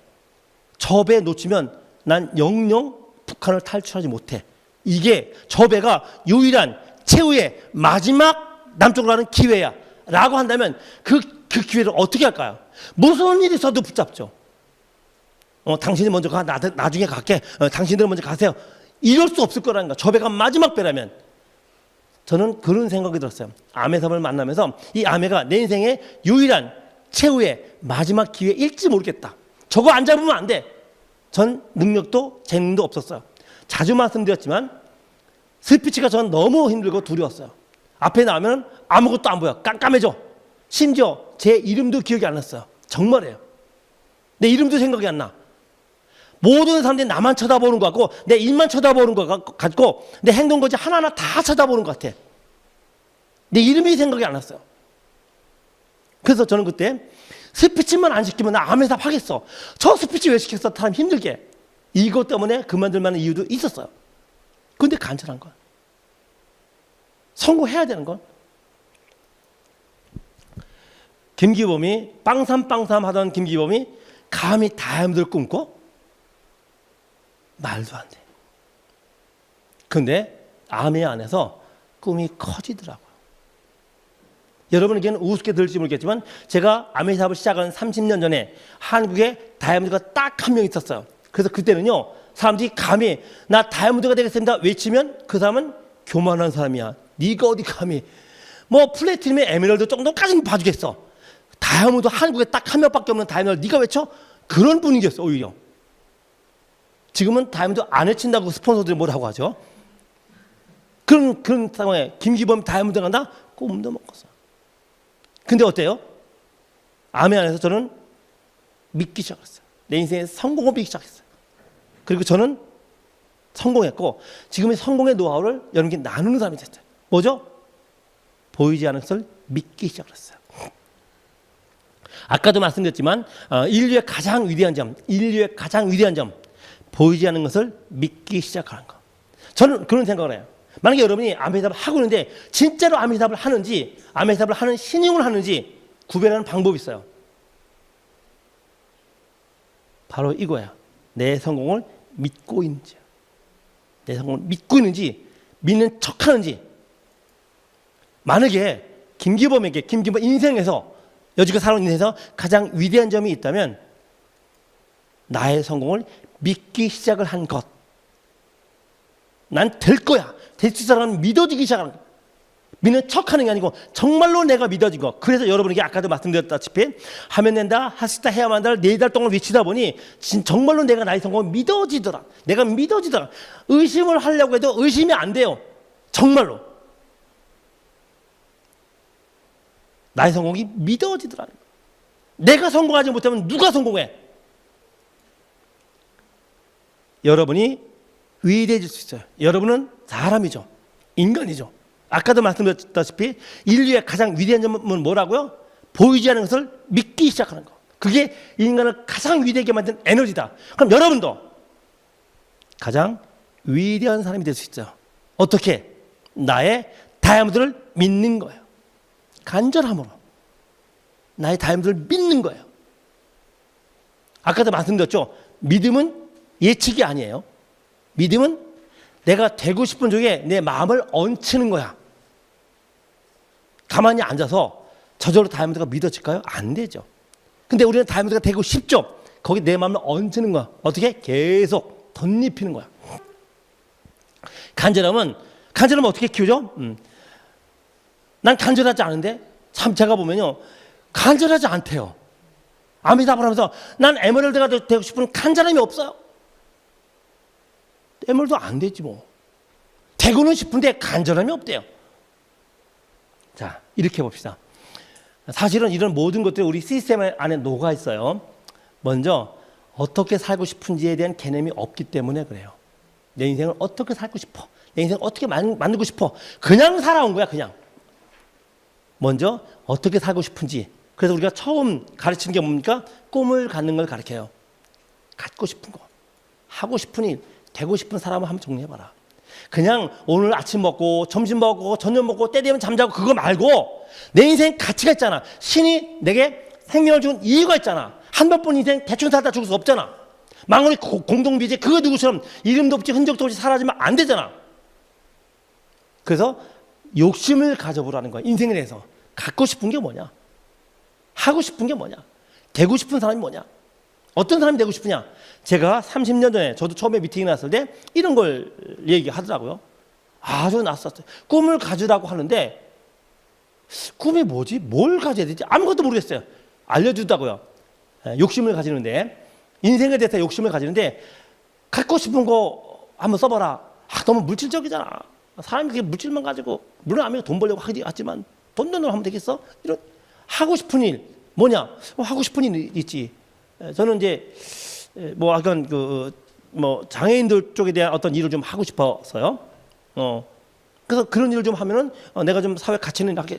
저 배 놓치면 난 영영 북한을 탈출하지 못해. 이게 저 배가 유일한 최후의 마지막 남쪽으로 가는 기회야 라고 한다면 그 기회를 어떻게 할까요? 무슨 일이 있어도 붙잡죠. 당신이 먼저 가, 나중에 갈게. 당신들은 먼저 가세요. 이럴 수 없을 거라는 거야. 저 배가 마지막 배라면. 저는 그런 생각이 들었어요. 아메삼을 만나면서 이 아메가 내 인생의 유일한 최후의 마지막 기회일지 모르겠다. 저거 안 잡으면 안 돼. 전 능력도 재능도 없었어요. 자주 말씀드렸지만 스피치가 전 너무 힘들고 두려웠어요. 앞에 나오면 아무것도 안 보여. 깜깜해져. 심지어 제 이름도 기억이 안 났어요. 정말이에요. 내 이름도 생각이 안 나. 모든 사람들이 나만 쳐다보는 것 같고 내 입만 쳐다보는 것 같고 내 행동거지 하나하나 다 쳐다보는 것 같아. 내 이름이 생각이 안 났어요. 그래서 저는 그때 스피치만 안 시키면 나 아메삽 하겠어. 저 스피치 왜 시켰어? 사람 힘들게. 이것 때문에 그만둘 만한 이유도 있었어요. 근데 간절한 거야. 성공해야 되는 건. 김기범이 빵삼빵삼 하던 김기범이 감히 다이아몬드를 꿈꿔? 말도 안 돼. 근데 아메 안에서 꿈이 커지더라고요. 여러분에게는 우습게 들을지 모르겠지만 제가 아메삽을 시작한 30년 전에 한국에 다이아몬드가 딱 한 명 있었어요. 그래서 그때는요 사람들이 감히 나 다이아몬드가 되겠습니다 외치면 그 사람은 교만한 사람이야. 네가 어디 감히 뭐 플래티넘의 에메랄드 정도까지는 봐주겠어. 다이아몬드 한국에 딱 한 명밖에 없는 다이아몬드 네가 외쳐? 그런 분위기였어 오히려. 지금은 다이아몬드 안 외친다고 스폰서들이 뭐라고 하죠. 그런 상황에 김기범 다이아몬드 간다? 꿈도 못 꿨어. 근데 어때요? 아메 안에서 저는 믿기 시작했어요. 내 인생에 성공을 믿기 시작했어요. 그리고 저는 성공했고 지금의 성공의 노하우를 여러분께 나누는 사람이 됐어요. 뭐죠? 보이지 않는 것을 믿기 시작했어요. 아까도 말씀드렸지만 인류의 가장 위대한 점 보이지 않는 것을 믿기 시작하는 것. 저는 그런 생각을 해요. 만약에 여러분이 아메삽을 하고 있는데 진짜로 아메삽을 하는지 아메삽을 하는 신용을 하는지 구별하는 방법이 있어요. 바로 이거야. 내 성공을 믿고 있는지, 내 성공을 믿고 있는지, 믿는 척하는지. 만약에 김기범 인생에서 여지껏 살아온 인생에서 가장 위대한 점이 있다면 나의 성공을 믿기 시작을 한 것. 난 될 거야. 될 수 있는 사람은 믿어지기 시작하는 것. 믿는 척하는 게 아니고 정말로 내가 믿어진 것. 그래서 여러분에게 아까도 말씀드렸다시피 하면 된다, 할 수 있다, 해야만 한다 4달 동안 외치다 보니 정말로 내가 나의 성공이 믿어지더라. 내가 믿어지더라. 의심을 하려고 해도 의심이 안 돼요. 정말로. 나의 성공이 믿어지더라. 내가 성공하지 못하면 누가 성공해? 여러분이 위대해질 수 있어요. 여러분은 사람이죠. 인간이죠. 아까도 말씀드렸다시피 인류의 가장 위대한 점은 뭐라고요? 보이지 않는 것을 믿기 시작하는 것. 그게 인간을 가장 위대하게 만든 에너지다. 그럼 여러분도 가장 위대한 사람이 될 수 있죠. 어떻게? 나의 다이아몬드를 믿는 거예요. 간절함으로 나의 다이아몬드를 믿는 거예요. 아까도 말씀드렸죠. 믿음은 예측이 아니에요. 믿음은 내가 되고 싶은 쪽에 내 마음을 얹히는 거야. 가만히 앉아서 저절로 다이아몬드가 믿어질까요? 안 되죠. 근데 우리는 다이아몬드가 되고 싶죠. 거기 내 마음을 얹히는 거야. 어떻게? 계속 덧입히는 거야. 간절함은 어떻게 키우죠? 난 간절하지 않은데 참 제가 보면요 간절하지 않대요. 아미다불 하면서 난 에메랄드가 되고 싶은 간절함이 없어요. 에메랄드 안 되지 뭐. 되고는 싶은데 간절함이 없대요. 자, 이렇게 봅시다. 사실은 이런 모든 것들이 우리 시스템 안에 녹아 있어요. 먼저 어떻게 살고 싶은지에 대한 개념이 없기 때문에 그래요. 내 인생을 어떻게 살고 싶어? 내 인생을 어떻게 만들고 싶어? 그냥 살아온 거야, 그냥. 먼저 어떻게 살고 싶은지. 그래서 우리가 처음 가르치는 게 뭡니까? 꿈을 갖는 걸 가르쳐요. 갖고 싶은 거, 하고 싶은 일, 되고 싶은 사람을 한번 정리해봐라. 그냥 오늘 아침 먹고 점심 먹고 저녁 먹고 때 되면 잠자고 그거 말고 내 인생 가치가 있잖아. 신이 내게 생명을 준 이유가 있잖아. 한 번뿐 인생 대충 살다 죽을 수 없잖아. 망원의 공동비제 그거 누구처럼 이름도 없이 흔적도 없이 사라지면 안 되잖아. 그래서 욕심을 가져보라는 거야. 인생에 대해서 갖고 싶은 게 뭐냐, 하고 싶은 게 뭐냐, 되고 싶은 사람이 뭐냐, 어떤 사람이 되고 싶으냐. 제가 30년 전에 저도 처음에 미팅이 났을 때 이런 걸 얘기하더라고요. 아주 낯섰어요. 꿈을 가지라고 하는데 꿈이 뭐지? 뭘 가져야 되지? 아무것도 모르겠어요. 알려주다고요. 욕심을 가지는데, 인생에 대해서 욕심을 가지는데 갖고 싶은 거 한번 써봐라. 너무 물질적이잖아. 사람이 그게 물질만 가지고, 물론 아무래도 돈 벌려고 하지만 돈으로 하면 되겠어? 이런 하고 싶은 일 뭐냐? 하고 싶은 일 있지. 저는 이제 뭐 약간 뭐 장애인들 쪽에 대한 어떤 일을 좀 하고 싶어서요. 그래서 그런 일을 좀 하면은 내가 좀 사회 가치는 있게.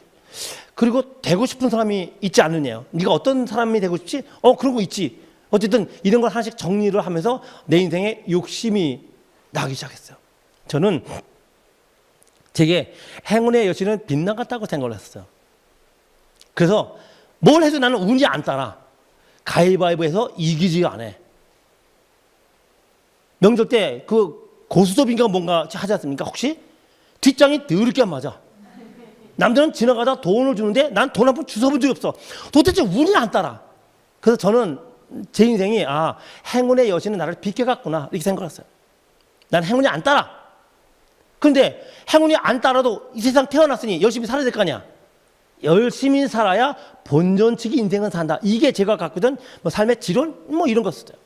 그리고 되고 싶은 사람이 있지 않느냐. 네가 어떤 사람이 되고 싶지? 그런 거 있지. 어쨌든 이런 걸 하나씩 정리를 하면서 내 인생에 욕심이 나기 시작했어요. 저는 제게 행운의 여신은 빗나갔다고 생각을 했어요. 그래서 뭘 해도 나는 운이 안 따라. 가위바위보에서 이기지가 않아. 명절 때 그 고스톱인가 뭔가 하지 않습니까? 혹시? 뒷장이 더럽게 안 맞아. 남들은 지나가다 돈을 주는데 난 돈 한 번 주워본 적이 없어. 도대체 운이 안 따라. 그래서 저는 제 인생이 행운의 여신은 나를 비껴갔구나 이렇게 생각했어요. 난 행운이 안 따라. 그런데 행운이 안 따라도 이 세상 태어났으니 열심히 살아야 될 거 아니야. 열심히 살아야 본전치기 인생은 산다. 이게 제가 갖고 있던 뭐 삶의 지론 뭐 이런 거였어요.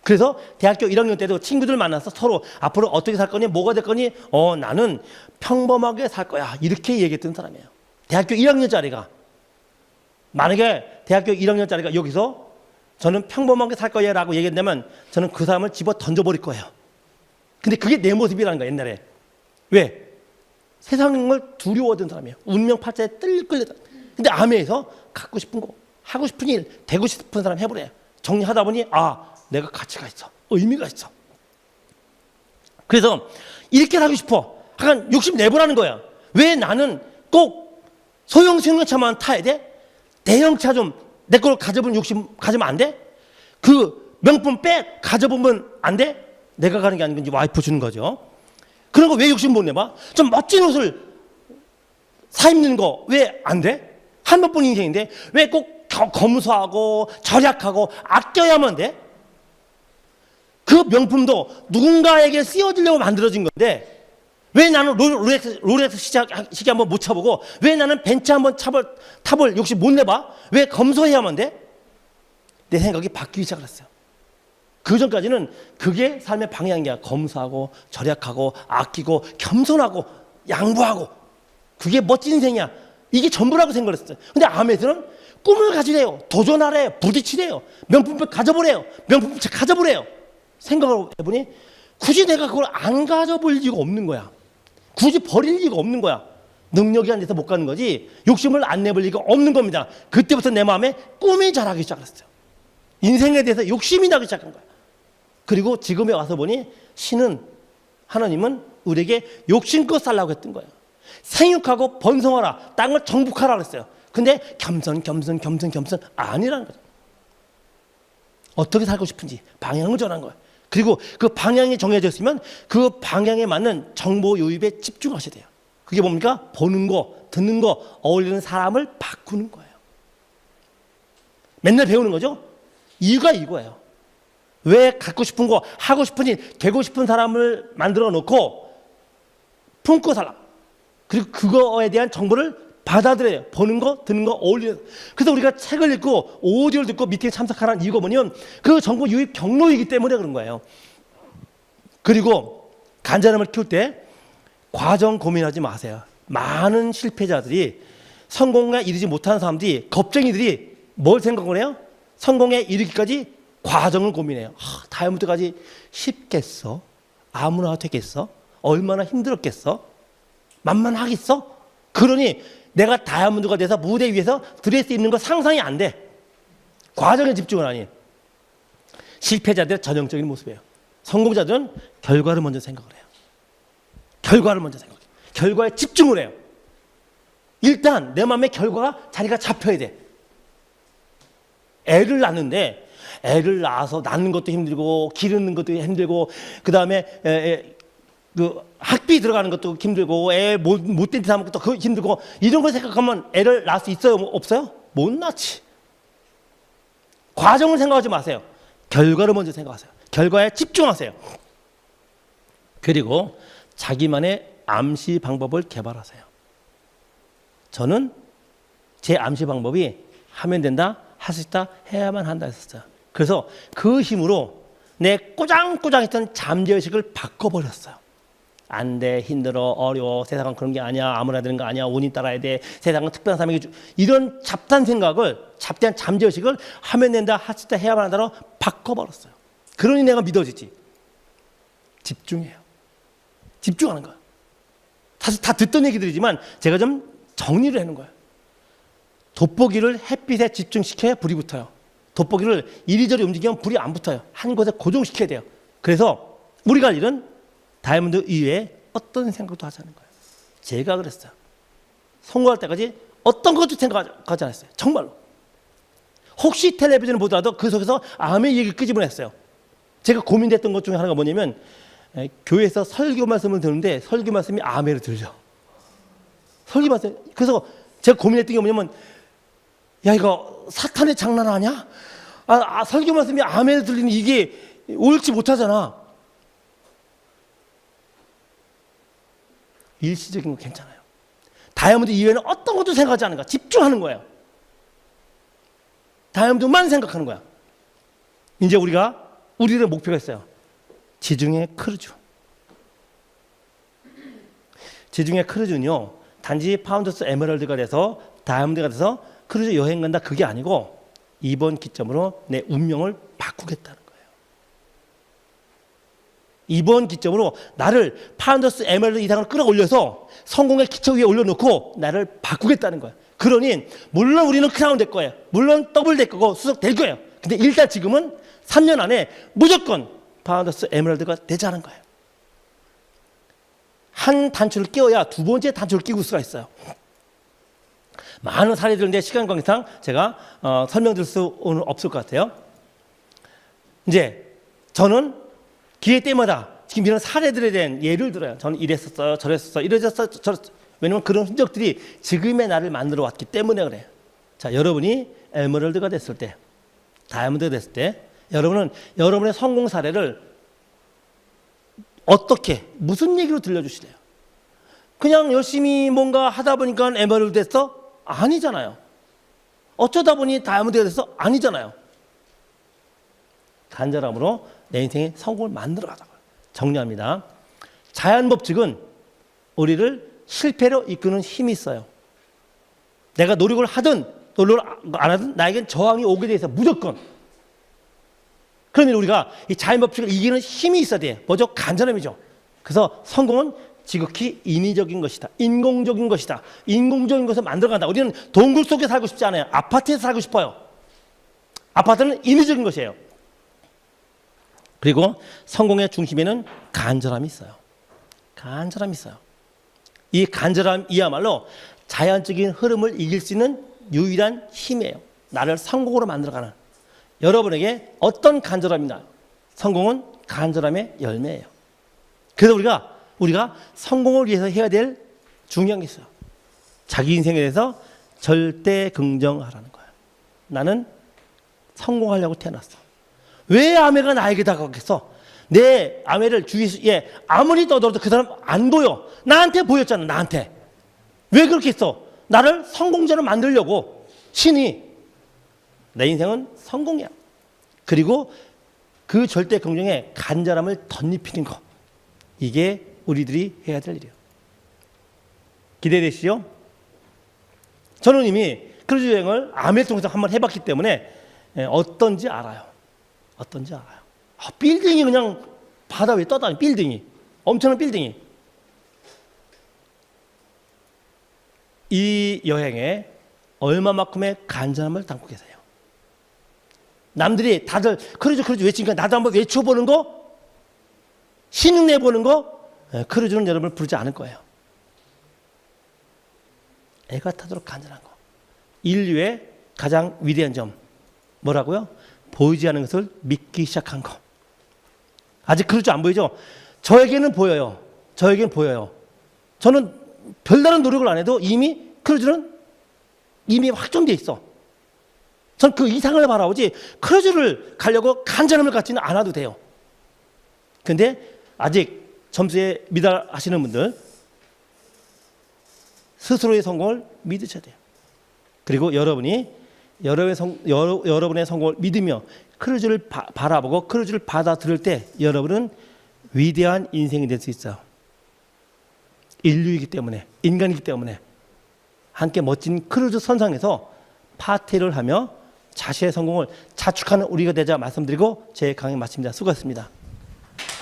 그래서 대학교 1학년 때도 친구들 만나서 서로 앞으로 어떻게 살 거니, 뭐가 될 거니, 나는 평범하게 살 거야 이렇게 얘기했던 사람이에요. 대학교 1학년짜리가 만약에 대학교 1학년짜리가 여기서 저는 평범하게 살 거야 라고 얘기한다면 저는 그 사람을 집어 던져버릴 거예요. 근데 그게 내 모습이라는 거야. 옛날에. 왜? 세상을 두려워하던 사람이에요. 운명 팔자에 끌려다. 근데 암에서 갖고 싶은 거, 하고 싶은 일, 되고 싶은 사람 해보래. 정리하다 보니 내가 가치가 있어, 의미가 있어. 그래서 이렇게 하고 싶어. 약간 욕심 내보라는 거야. 왜 나는 꼭 소형 승용차만 타야 돼? 대형차 좀 내 걸 가져본 욕심 가지면 안 돼? 그 명품 백 가져보면 안 돼? 내가 가는 게 아닌 건지 와이프 주는 거죠. 그런 거 왜 욕심 못 내봐? 좀 멋진 옷을 사 입는 거 왜 안 돼? 한 번뿐 인생인데 왜 꼭 검소하고 절약하고 아껴야만 돼? 그 명품도 누군가에게 쓰여지려고 만들어진 건데 왜 나는 롤렉스 시계 한번 못 차보고, 왜 나는 벤츠 한번 타볼 욕심 못 내봐? 왜 검소해야만 돼? 내 생각이 바뀌기 시작했어요. 그 전까지는 그게 삶의 방향이야. 검소하고 절약하고 아끼고 겸손하고 양보하고, 그게 멋진 인생이야. 이게 전부라고 생각을 했어요. 근데 암에서는 꿈을 가지래요. 도전하래요. 부딪히래요. 명품백 가져보래요. 명품차 가져보래요. 생각을 해보니 굳이 내가 그걸 안 가져볼 이유가 없는 거야. 굳이 버릴 이유가 없는 거야. 능력이 안 돼서 못 가는 거지 욕심을 안 내볼 이유가 없는 겁니다. 그때부터 내 마음에 꿈이 자라기 시작했어요. 인생에 대해서 욕심이 나기 시작한 거야. 그리고 지금에 와서 보니 하나님은 우리에게 욕심껏 살라고 했던 거예요. 생육하고 번성하라, 땅을 정복하라 그랬어요. 근데 겸손 아니라는 거죠. 어떻게 살고 싶은지 방향을 정한 거예요. 그리고 그 방향이 정해져 있으면 그 방향에 맞는 정보 유입에 집중하셔야 돼요. 그게 뭡니까? 보는 거, 듣는 거, 어울리는 사람을 바꾸는 거예요. 맨날 배우는 거죠? 이유가 이거예요. 왜 갖고 싶은 거, 하고 싶은 일, 되고 싶은 사람을 만들어 놓고 품고 살라. 그리고 그거에 대한 정보를 받아들여요. 보는 거, 듣는 거, 어울리는 거. 그래서 우리가 책을 읽고 오디오를 듣고 미팅에 참석하는 이유가 뭐냐면 그 정보 유입 경로이기 때문에 그런 거예요. 그리고 간절함을 키울 때 과정 고민하지 마세요. 많은 실패자들이, 성공에 이르지 못한 사람들이, 겁쟁이들이 뭘 생각을 해요? 성공에 이르기까지 과정을 고민해요. 다이아몬드까지 쉽겠어? 아무나 되겠어? 얼마나 힘들었겠어? 만만하겠어? 그러니 내가 다이아몬드가 돼서 무대 위에서 드레스 입는 거 상상이 안 돼. 과정에 집중을 하니. 실패자들의 전형적인 모습이에요. 성공자들은 결과를 먼저 생각을 해요. 결과를 먼저 생각해요. 결과에 집중을 해요. 일단 내 마음의 결과가 자리가 잡혀야 돼. 애를 낳는데 애를 낳아서 낳는 것도 힘들고 기르는 것도 힘들고 그다음에 그 학비 들어가는 것도 힘들고 애 못된 짓 하는 것도 그거 힘들고 이런 걸 생각하면 애를 낳을 수 있어요? 없어요? 못 낳지. 과정을 생각하지 마세요. 결과를 먼저 생각하세요. 결과에 집중하세요. 그리고 자기만의 암시 방법을 개발하세요. 저는 제 암시 방법이 하면 된다, 할 수 있다, 해야만 한다 했었어요. 그래서 그 힘으로 내 꼬장꼬장했던 잠재의식을 바꿔버렸어요. 안 돼, 힘들어, 어려워, 세상은 그런 게 아니야, 아무나 되는 거 아니야, 운이 따라야 돼, 세상은 특별한 사람에게 이런 잡다한 생각을, 잡다한 잠재의식을 하면 된다, 할 수 있다, 해야만 한다로 바꿔버렸어요. 그러니 내가 믿어지지. 집중해요. 집중하는 거야. 사실 다 듣던 얘기들이지만 제가 좀 정리를 해놓은 거예요. 돋보기를 햇빛에 집중시켜야 불이 붙어요. 돋보기를 이리저리 움직이면 불이 안 붙어요. 한 곳에 고정시켜야 돼요. 그래서 우리가 할 일은 다이아몬드 이외에 어떤 생각도 하지 않는 거예요. 제가 그랬어요. 성공할 때까지 어떤 것도 생각하지 않았어요. 정말로. 혹시 텔레비전을 보더라도 그 속에서 암의 얘기를 끄집어냈어요. 제가 고민됐던 것 중에 하나가 뭐냐면 교회에서 설교 말씀을 듣는데 설교 말씀이 아멘을 들려. 설교 말씀. 그래서 제가 고민했던 게 뭐냐면 야 이거 사탄의 장난 아니야? 설교 말씀이 아멘을 들리는 이게 옳지 못하잖아. 일시적인 거 괜찮아요. 다이아몬드 이외에는 어떤 것도 생각하지 않는 거야. 집중하는 거예요. 다이아몬드만 생각하는 거야. 이제 우리의 목표가 있어요. 지중해 크루즈. 지중해 크루즈는요, 단지 파운더스 에메랄드가 돼서 다이아몬드가 돼서 크루즈 여행 간다 그게 아니고 이번 기점으로 내 운명을 바꾸겠다는 거예요. 이번 기점으로 나를 파운더스 에메랄드 이상을 끌어올려서 성공의 기초 위에 올려놓고 나를 바꾸겠다는 거예요. 그러니 물론 우리는 크라운 될 거예요. 물론 더블 될 거고 수석 될 거예요. 근데 일단 지금은 3년 안에 무조건 파운더스 에메랄드가 되자는 거예요. 한 단추를 끼워야 두 번째 단추를 끼울 수가 있어요. 많은 사례들인데 시간 관계상 제가 설명드릴 수는 없을 것 같아요. 이제 저는 기회 때마다 지금 이런 사례들에 대한 예를 들어요. 저는 이랬었어요, 저랬었어요, 이러셨어요, 저랬어요. 왜냐면 그런 흔적들이 지금의 나를 만들어 왔기 때문에 그래요. 자, 여러분이 에메랄드가 됐을 때, 다이아몬드가 됐을 때 여러분은 여러분의 성공 사례를 어떻게, 무슨 얘기로 들려주시래요? 그냥 열심히 뭔가 하다 보니까 에메랄드 됐어? 아니잖아요. 어쩌다 보니 다이아몬드가 됐어? 아니잖아요. 간절함으로 내 인생의 성공을 만들어 가자고요. 정리합니다. 자연법칙은 우리를 실패로 이끄는 힘이 있어요. 내가 노력을 하든 노력을 안 하든 나에겐 저항이 오게 돼 있어. 무조건. 그러면 우리가 이 자연법칙을 이기는 힘이 있어야 돼. 뭐죠? 간절함이죠. 그래서 성공은 지극히 인위적인 것이다. 인공적인 것이다. 인공적인 것을 만들어간다. 우리는 동굴 속에 살고 싶지 않아요. 아파트에서 살고 싶어요. 아파트는 인위적인 것이에요. 그리고 성공의 중심에는 간절함이 있어요. 간절함이 있어요. 이 간절함이야말로 자연적인 흐름을 이길 수 있는 유일한 힘이에요. 나를 성공으로 만들어가는. 여러분에게 어떤 간절함이 나요? 성공은 간절함의 열매예요. 그래서 우리가 성공을 위해서 해야 될 중요한 게 있어요. 자기 인생에 대해서 절대 긍정하라는 거예요. 나는 성공하려고 태어났어. 왜 아내가 나에게 다가왔겠어? 내 아내를 주위에 아무리 떠들어도 그 사람 안 보여. 나한테 보였잖아. 나한테. 왜 그렇게 했어? 나를 성공자로 만들려고. 신이. 내 인생은 성공이야. 그리고 그 절대 긍정에 간절함을 덧입히는 거. 이게 우리들이 해야 될 일이에요. 기대되시죠? 저는 이미 크루즈 여행을 아메를 통해서 한번 해봤기 때문에 어떤지 알아요. 어떤지 알아요. 빌딩이 그냥 바다 위에 떠다니. 빌딩이. 엄청난 빌딩이. 이 여행에 얼마만큼의 간절함을 담고 계세요? 남들이 다들 크루즈 외치니까 나도 한번 외쳐보는 거? 신흥 내보는 거? 크루즈는 여러분을 부르지 않을 거예요. 애가 타도록 간절한 거. 인류의 가장 위대한 점 뭐라고요? 보이지 않는 것을 믿기 시작한 거. 아직 크루즈 안 보이죠? 저에게는 보여요. 저에게는 보여요. 저는 별다른 노력을 안 해도 이미 크루즈는 이미 확정돼 있어. 전 그 이상을 바라보지 크루즈를 가려고 간절함을 갖지는 않아도 돼요. 근데 아직 점수에 미달하시는 분들 스스로의 성공을 믿으셔야 돼요. 그리고 여러분의 성공을 믿으며 크루즈를 바라보고 크루즈를 받아들일 때 여러분은 위대한 인생이 될 수 있어요. 인류이기 때문에, 인간이기 때문에 함께 멋진 크루즈 선상에서 파티를 하며 자신의 성공을 자축하는 우리가 되자 말씀드리고 제 강의 마칩니다. 수고하셨습니다.